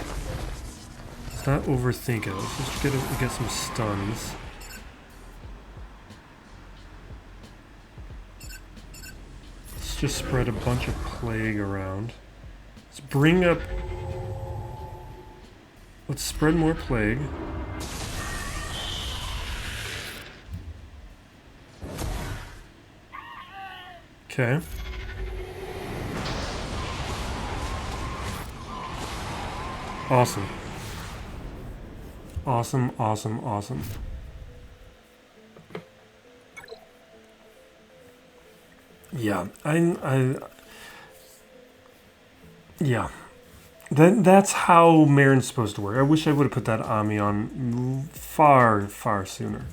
Let's not overthink it. Let's just get some stuns. Just spread a bunch of plague around. Let's bring up... let's spread more plague. Okay. Awesome. Awesome, awesome, awesome. Yeah, yeah. That's how Merrin's supposed to work. I wish I would have put that Ami on far, far sooner.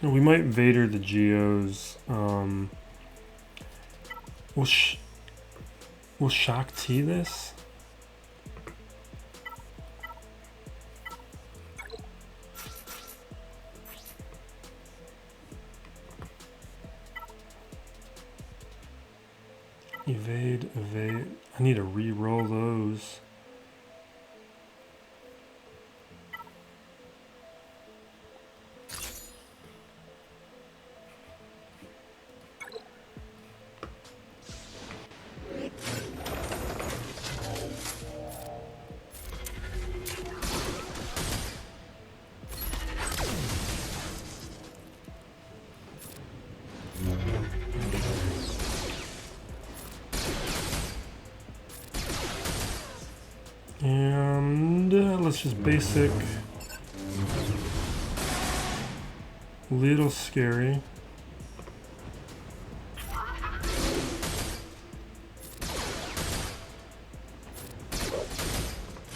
We might Vader the Geos. Will Shaak T this? Evade, evade. I need to re-roll those. And let's just basic. Little scary.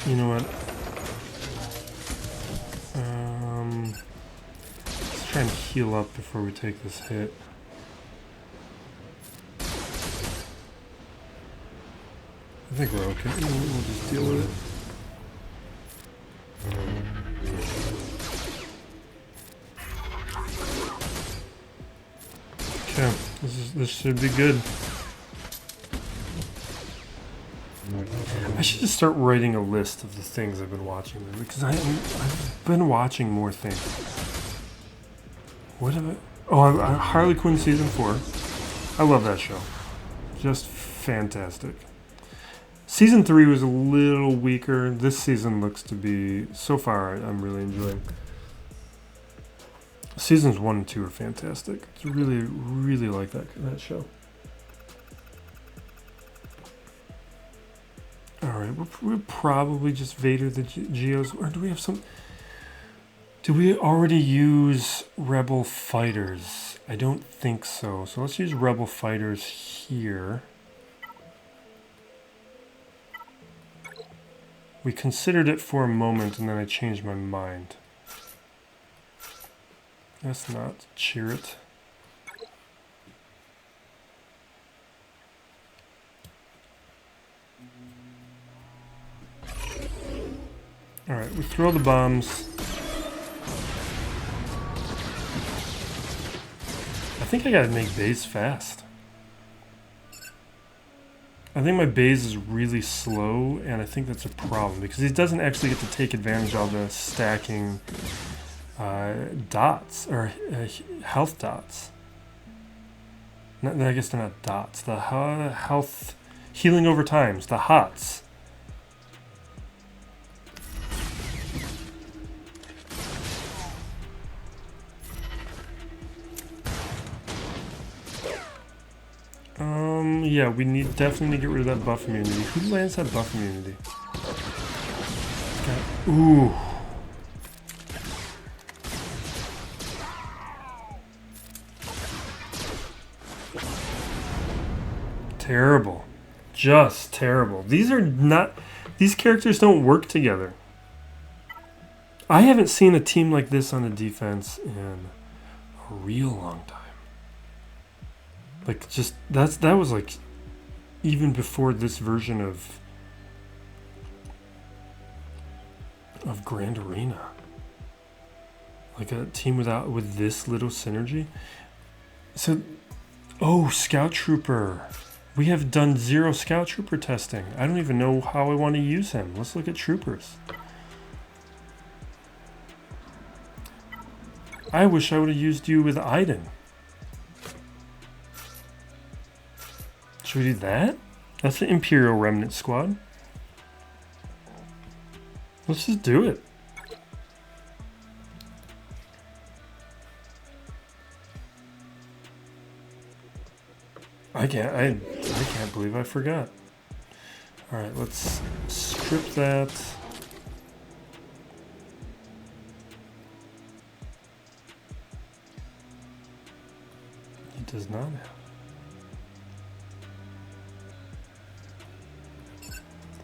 You know what? Let's try and heal up before we take this hit. I think we're okay. We'll just deal with it. Okay, this should be good. I should just start writing a list of the things I've been watching because I've been watching more things. What have I... Oh, Harley Quinn Season 4. I love that show. Just fantastic. Season 3 was a little weaker. This season looks to be... So far, I'm really enjoying. Seasons 1 and 2 are fantastic. It's really, really like that show. Alright, we're probably just Vader the Geos. Or do we have some... Do we already use Rebel Fighters? I don't think so. So let's use Rebel Fighters here. We considered it for a moment and then I changed my mind. That's not Cere. Alright, we throw the bombs. I think I gotta make Baze fast. I think my Baze is really slow, and I think that's a problem because he doesn't actually get to take advantage of the stacking dots, or health dots. I guess they're not dots. The health healing over times, the HOTS. Yeah, we definitely need to get rid of that buff immunity. Who lands that buff immunity? Ooh. Terrible. Just terrible. These characters don't work together. I haven't seen a team like this on a defense in a real long time. Like, just, that was like, even before this version of Grand Arena. Like a team with this little synergy. So, oh, Scout Trooper. We have done 0 Scout Trooper testing. I don't even know how I want to use him. Let's look at Troopers. I wish I would have used you with Iden. Should we do that? That's the Imperial Remnant Squad. Let's just do it. I can't believe I forgot. Alright, let's strip that. He does not have.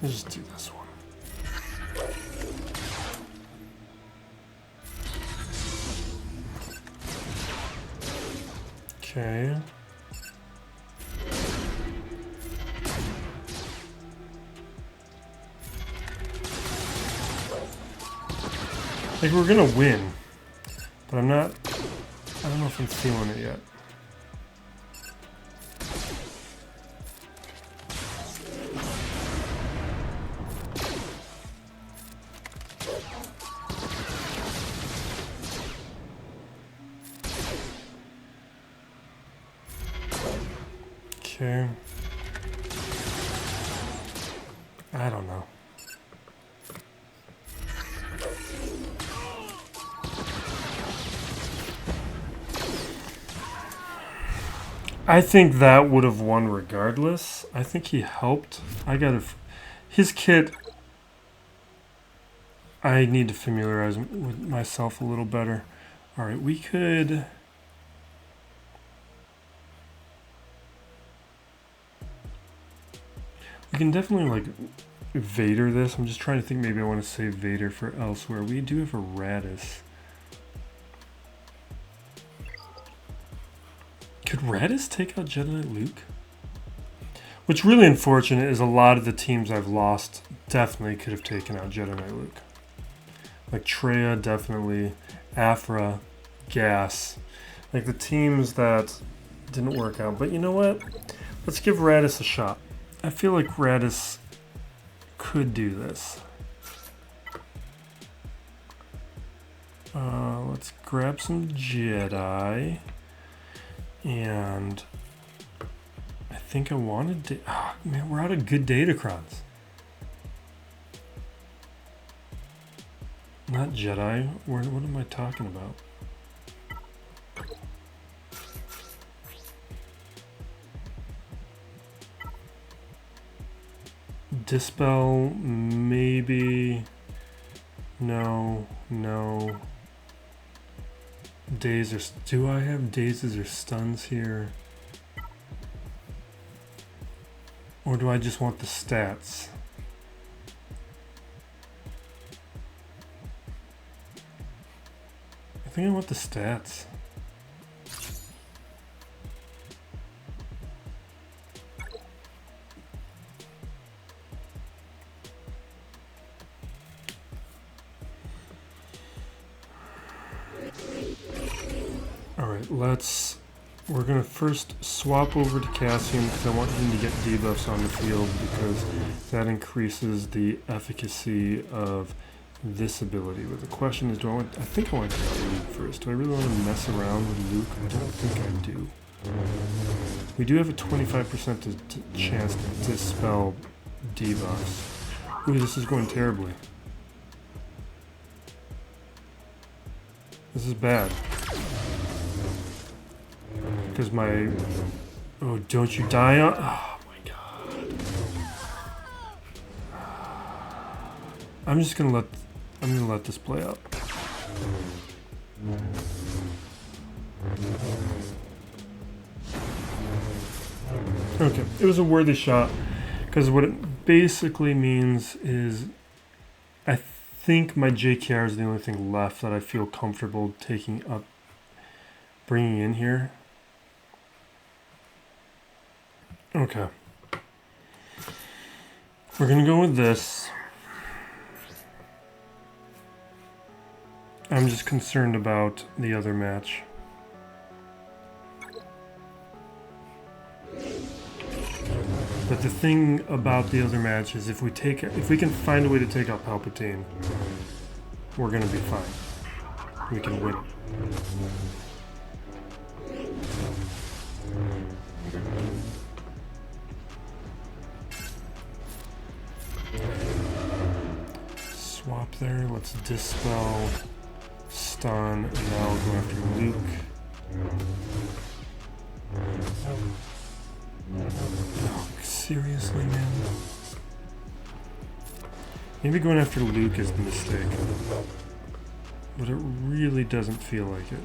Let's just do this one. Okay. Like, we're gonna win, but I don't know if I'm feeling it yet. Okay. I don't know. I think that would have won regardless. I think he helped. His kit, I need to familiarize with myself a little better. All right, we could... We can definitely, like, Vader this. I'm just trying to think, maybe I want to save Vader for elsewhere. We do have a Raddus. Could Raddus take out Jedi Knight Luke? What's really unfortunate is a lot of the teams I've lost definitely could have taken out Jedi Knight Luke. Like Traya, definitely. Aphra, Gas. Like the teams that didn't work out. But you know what? Let's give Raddus a shot. I feel like Raddus could do this. Let's grab some Jedi. And I think I wanted to... Oh, man, we're out of good Datacrons. Not Jedi. What am I talking about? Dispel, maybe. No. Dazes. Do I have dazes or stuns here? Or do I just want the stats? I think I want the stats. We're gonna first swap over to Cassian because I want him to get debuffs on the field because that increases the efficacy of this ability. But the question is, I think I want to take out Luke first. Do I really want to mess around with Luke? I don't think I do. We do have a 25% chance to dispel debuffs. Ooh, this is going terribly. This is bad. Because my... Oh, don't you die on... Oh my god. I'm gonna let this play out. Okay, it was a worthy shot. Because what it basically means is... I think my JKR is the only thing left that I feel comfortable taking up... Bringing in here. Okay. We're gonna go with this. I'm just concerned about the other match. But the thing about the other match is if we can find a way to take out Palpatine, we're gonna be fine. We can win. Swap there, let's dispel, stun, and now we'll go after Luke. Oh, seriously, man? Maybe going after Luke is the mistake. But it really doesn't feel like it.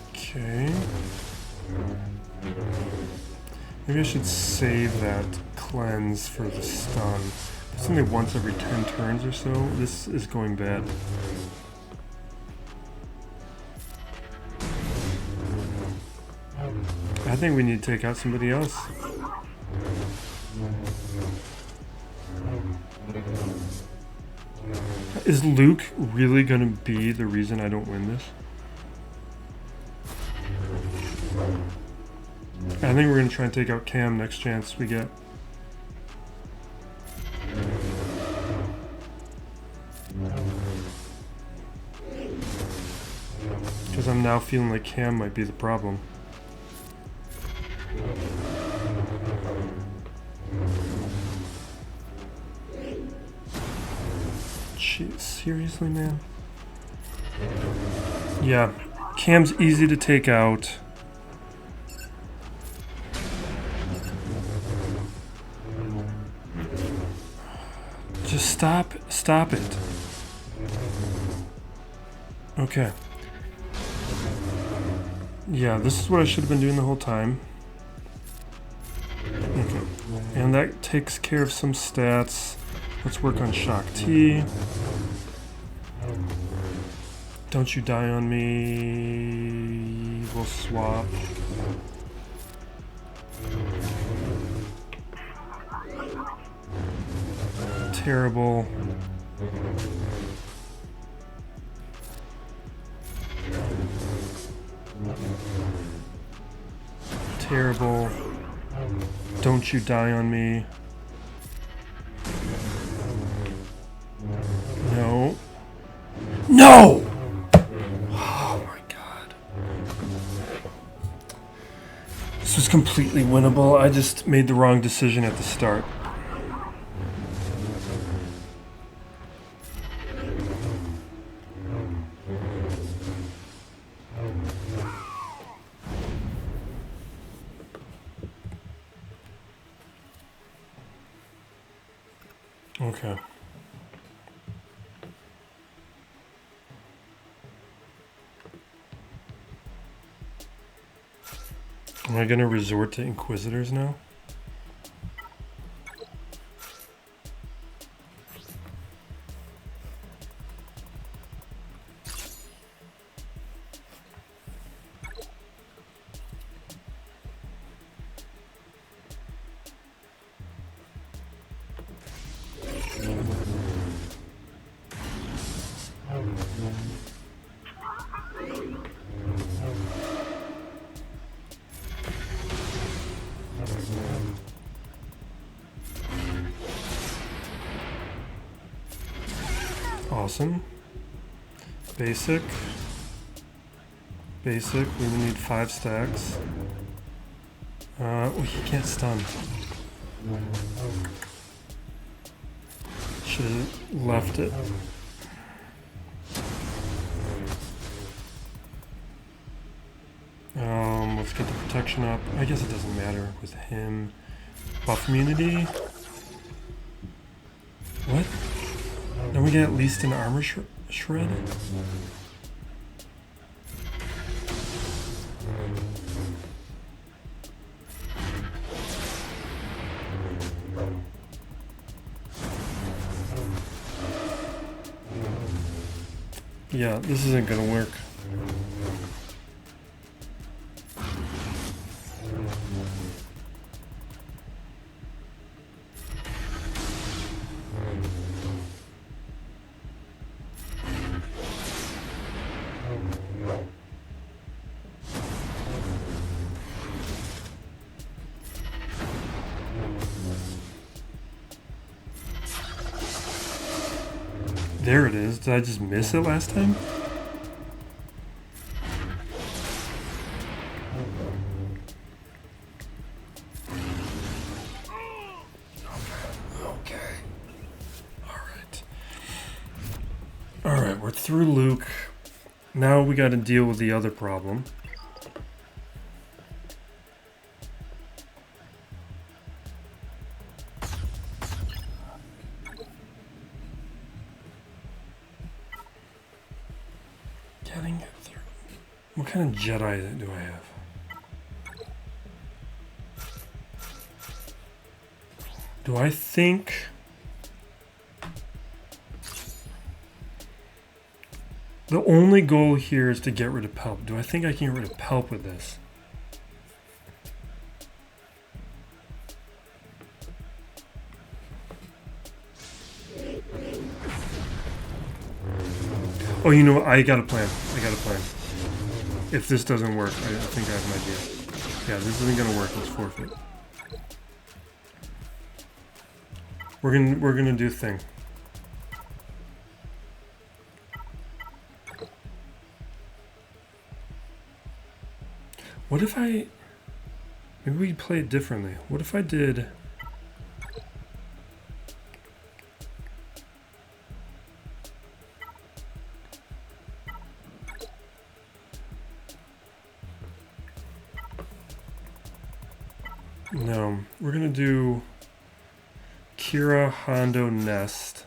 Okay. Maybe I should save that cleanse for the stun. It's only once every 10 turns or so. This is going bad. I think we need to take out somebody else. Is Luke really gonna be the reason I don't win this? I think we're gonna try and take out Cam next chance we get. Because I'm now feeling like Cam might be the problem. Jeez, seriously, man? Yeah, Cam's easy to take out. Just stop it. Okay. Yeah, this is what I should have been doing the whole time. Okay. And that takes care of some stats. Let's work on Shaak T. Don't you die on me. We'll swap. Terrible. terrible. Don't you die on me. No. No! Oh my god. This was completely winnable. I just made the wrong decision at the start. Okay. Am I gonna resort to Inquisitors now? Awesome. Basic. Basic. We need 5 stacks. Oh, he can't stun. Should have left it. Let's get the protection up. I guess it doesn't matter with him. Buff immunity. What? Then we get at least an armor shred? Yeah, this isn't gonna work. There it is. Did I just miss it last time? Okay. Alright, we're through Luke. Now we gotta deal with the other problem. What kind of Jedi do I have? Do I think... The only goal here is to get rid of Pelp. Do I think I can get rid of Pelp with this? Oh, you know what? I got a plan. If this doesn't work, I think I have an idea. Yeah, this isn't gonna work. Let's forfeit. We're gonna do a thing. What if I... Maybe we play it differently. What if I did... No, we're gonna do Kira, Hondo, Nest.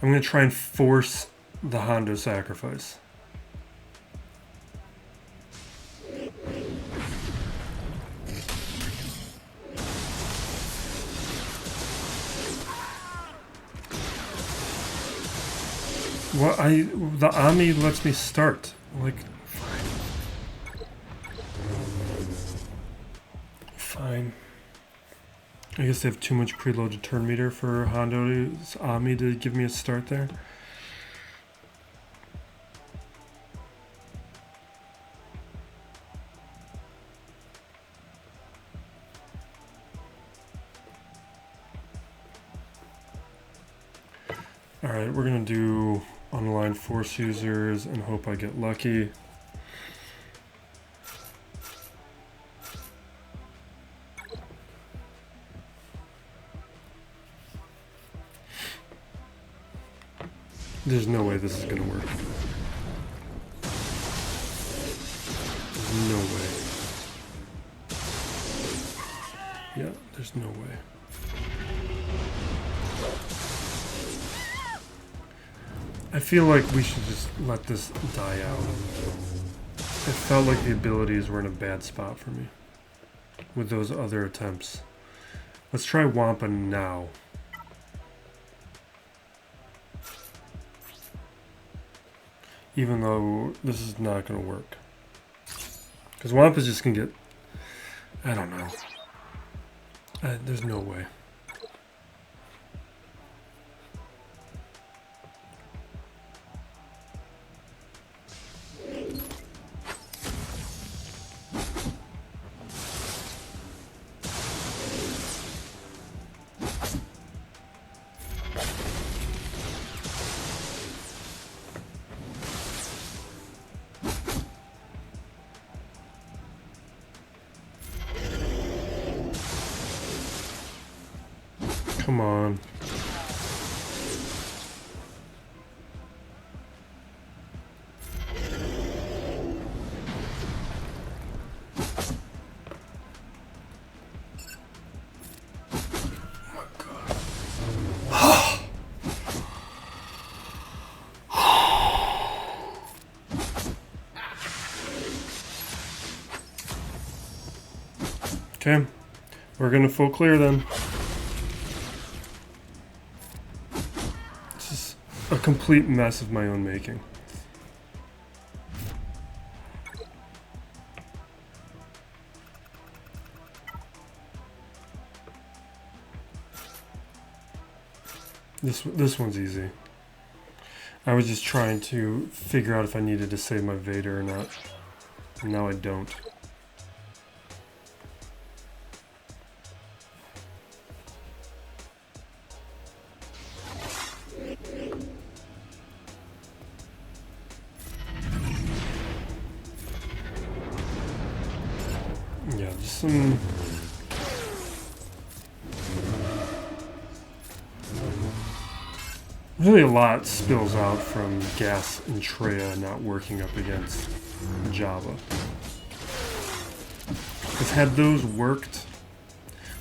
I'm gonna try and force the Hondo sacrifice. Well, the Ami lets me start. Like, fine. I guess they have too much preloaded turn meter for Hondo's Ami to give me a start there. Alright, we're gonna do unaligned force users and hope I get lucky. There's no way this is gonna work. There's no way. Yeah, there's no way. I feel like we should just let this die out. It felt like the abilities were in a bad spot for me with those other attempts. Let's try Wampa now. Even though this is not going to work. Because Wampa's just going to get... I don't know. There's no way. Come on. Okay, we're gonna full clear then. This is a complete mess of my own making. This one's easy. I was just trying to figure out if I needed to save my Vader or not. And now I don't. Yeah, just some... Really a lot spills out from Gas and Traya not working up against Jabba. Because had those worked,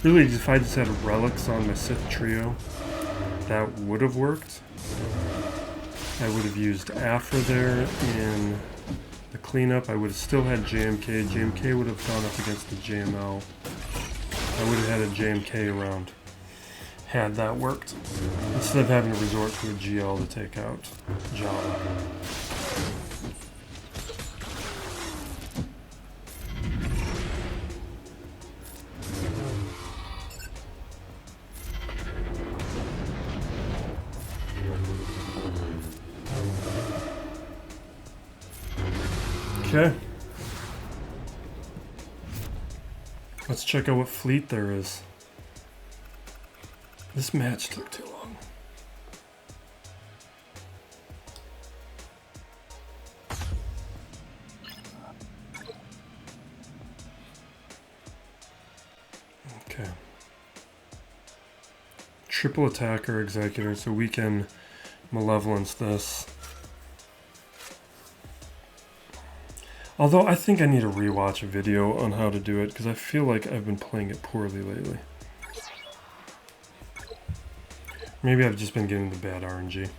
really if I just had relics on my Sith trio, that would have worked. I would have used Aphra there in the cleanup. I would have still had JMK. JMK would have gone up against the JML. I would have had a JMK around had that worked, instead of having to resort to a GL to take out Jabba. Okay. Let's check out what fleet there is. This match took too long. Okay. Triple attacker executor, so we can malevolence this. Although I think I need to rewatch a video on how to do it, because I feel like I've been playing it poorly lately. Maybe I've just been getting the bad RNG.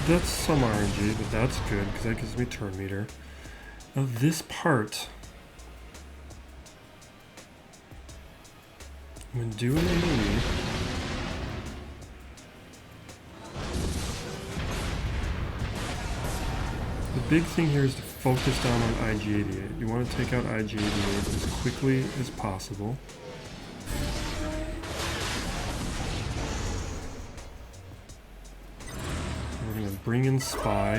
That's some RNG, but that's good because that gives me turn meter. Now this part, when doing an enemy, the big thing here is to focus down on IG-88. You want to take out IG-88 as quickly as possible. We're going to bring bring in Spy.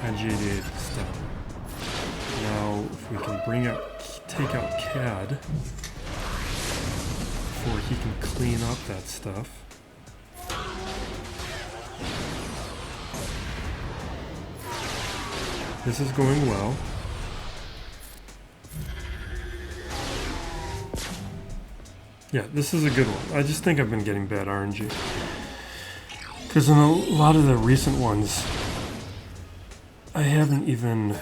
And J88 is down. Now, if we can take out CAD before he can clean up that stuff. This is going well. Yeah, this is a good one. I just think I've been getting bad RNG. Because in a lot of the recent ones, I haven't even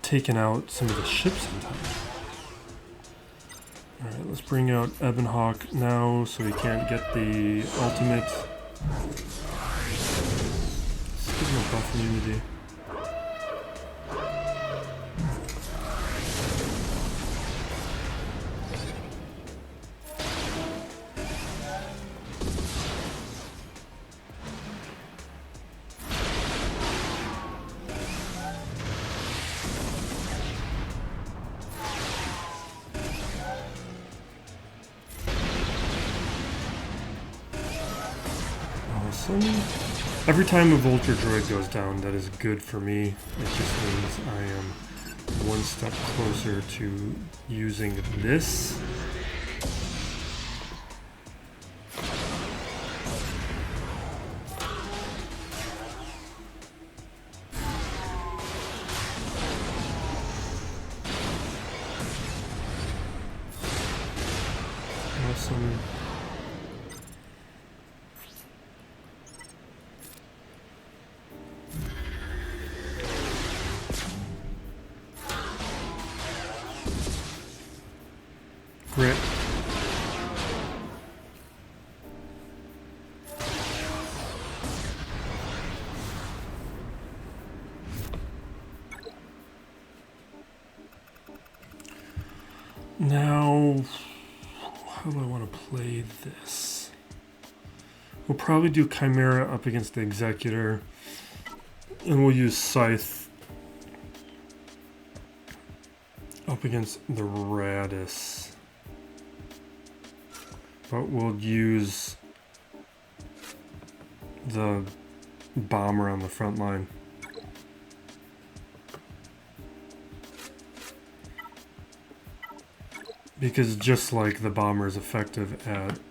taken out some of the ships in time. Alright, let's bring out Ebonhawk now so he can't get the ultimate. Let's give him a buff immunity. Every time a Vulture droid goes down, that is good for me. It just means I am one step closer to using this. Awesome. Great. Now, how do I want to play this? We'll probably do Chimera up against the Executor, and we'll use Scythe up against the Raddus. But we'll use the bomber on the front line. Because just like the bomber is effective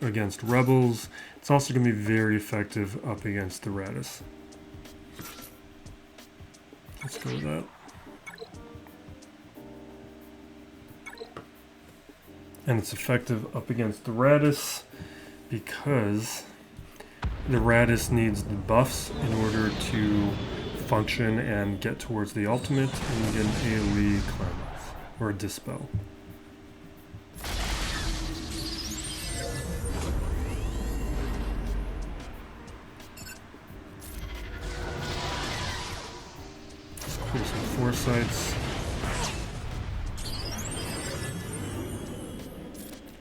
against rebels, it's also going to be very effective up against the Raddus. Let's go with that. And it's effective up against the Raddus because the Raddus needs the buffs in order to function and get towards the ultimate and get an AoE climb off, or a dispel. Let's clear some foresights.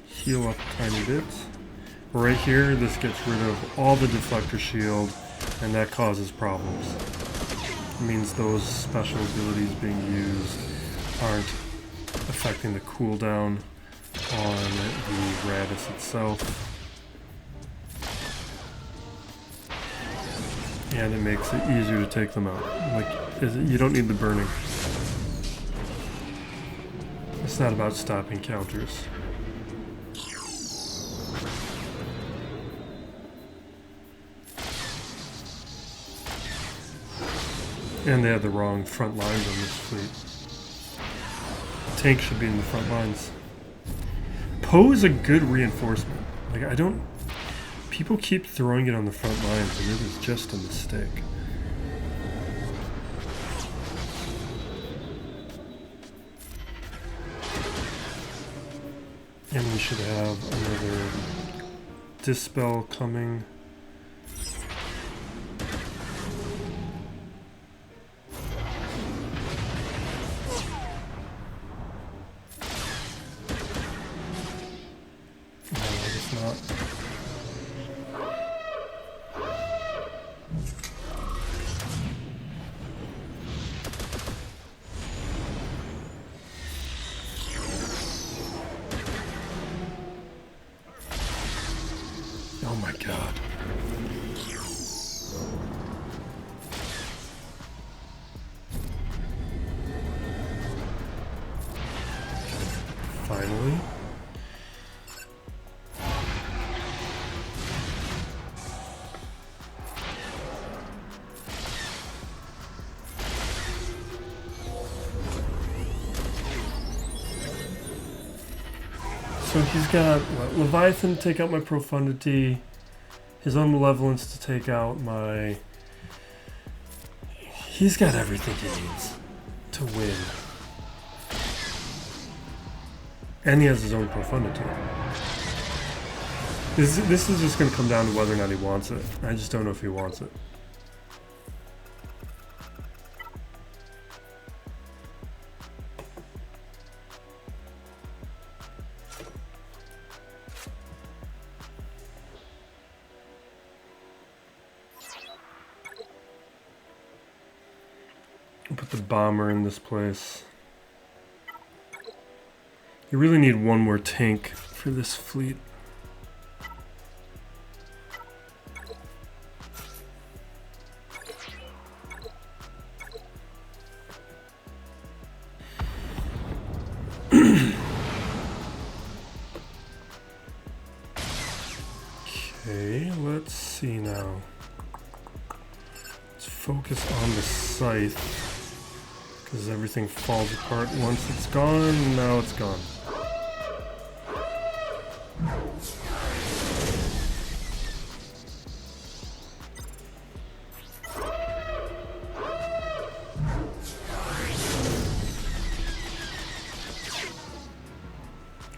Heal up a tiny bit. Right here, this gets rid of all the deflector shield, and that causes problems. It means those special abilities being used aren't affecting the cooldown on the Raddus itself. And it makes it easier to take them out. Like, you don't need the burning. It's not about stopping counters. And they have the wrong front lines on this fleet. The tank should be in the front lines. Poe is a good reinforcement. Like, I don't... People keep throwing it on the front lines, and it is just a mistake. And we should have another dispel coming. Oh my god. Finally. So he's got what, Leviathan to take out my Profundity, his Unmalevolence to take out my... He's got everything he needs to win. And he has his own Profundity. This is just going to come down to whether or not he wants it. I just don't know if he wants it. Put the bomber in this place. You really need one more tank for this fleet. Okay, let's see now. Let's focus on the Scythe. Because everything falls apart once it's gone, now it's gone.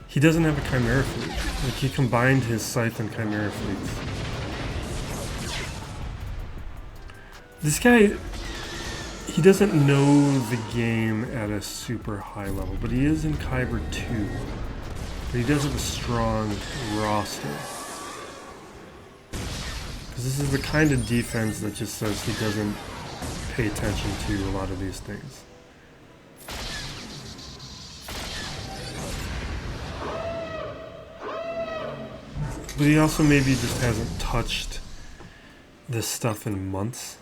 He doesn't have a Chimera fleet. Like, he combined his Scythe and Chimera fleets. This guy... He doesn't know the game at a super high level, but he is in Kyber 2. But he does have a strong roster. Because this is the kind of defense that just says he doesn't pay attention to a lot of these things. But he also maybe just hasn't touched this stuff in months.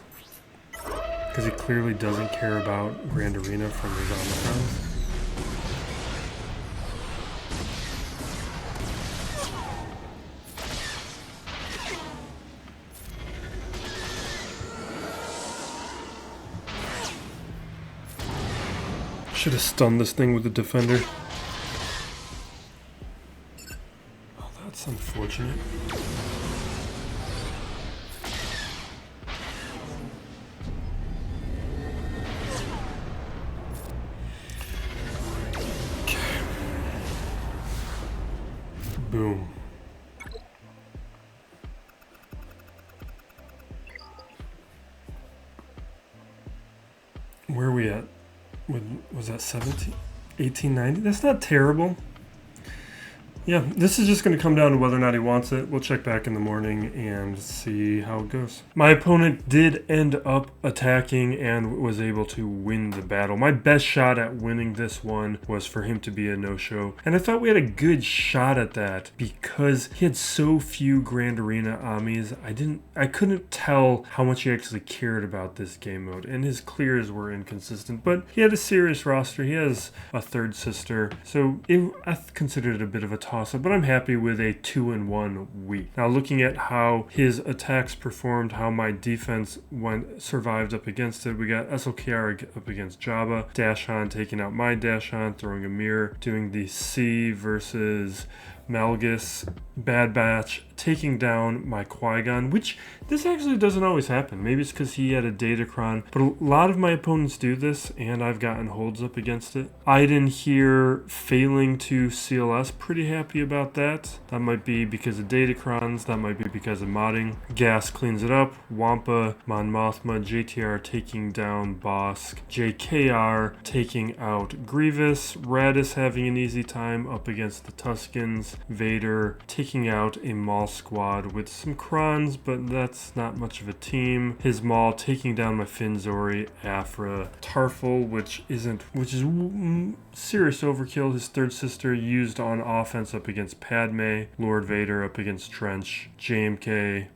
Because he clearly doesn't care about Grand Arena from his Omicrons. Should have stunned this thing with the Defender. Oh, that's unfortunate. Boom. Where are we at? Was that 17? 1890? That's not terrible. Yeah, this is just going to come down to whether or not he wants it. We'll check back in the morning and see how it goes. My opponent did end up attacking and was able to win the battle. My best shot at winning this one was for him to be a no-show. And I thought we had a good shot at that because he had so few Grand Arena Amis. I couldn't tell how much he actually cared about this game mode. And his clears were inconsistent. But he had a serious roster. He has a third sister. So I considered it a bit of a toss-up, but I'm happy with a 2-1 week. Now looking at how his attacks performed, how my defense survived up against it, we got SLKR up against Jabba, Dashon taking out my Dashon, throwing a mirror, doing the C versus Malgus, Bad Batch, taking down my Qui-Gon, which this actually doesn't always happen. Maybe it's because he had a Datacron, but a lot of my opponents do this, and I've gotten holds up against it. Iden here failing to CLS, pretty happy about that. That might be because of Datacrons, that might be because of modding. Gas cleans it up, Wampa, Mon Mothma, JTR taking down Bossk, JKR taking out Grievous, Raddus having an easy time up against the Tuskens, Vader taking out a Malgus small squad with some Crons, but that's not much of a team. His Maul taking down my Finzori, Aphra, Tarful, which is serious overkill. His third sister used on offense up against Padme, Lord Vader up against Trench, JMK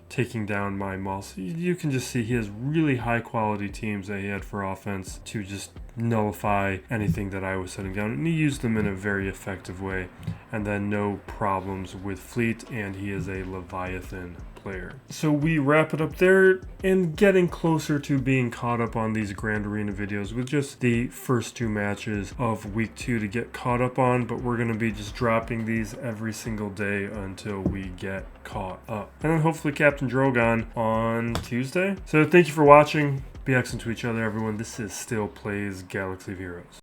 taking down my Maul. So you can just see he has really high quality teams that he had for offense to just nullify anything that I was setting down, and he used them in a very effective way. And then no problems with fleet, and he is a Leviathan player. So we wrap it up there and getting closer to being caught up on these Grand Arena videos with just the first 2 matches of week 2 to get caught up on, but we're going to be just dropping these every single day until we get caught up. And then hopefully Captain Drogon on Tuesday. So thank you for watching. Be excellent to each other, everyone. This is Still Plays Galaxy of Heroes.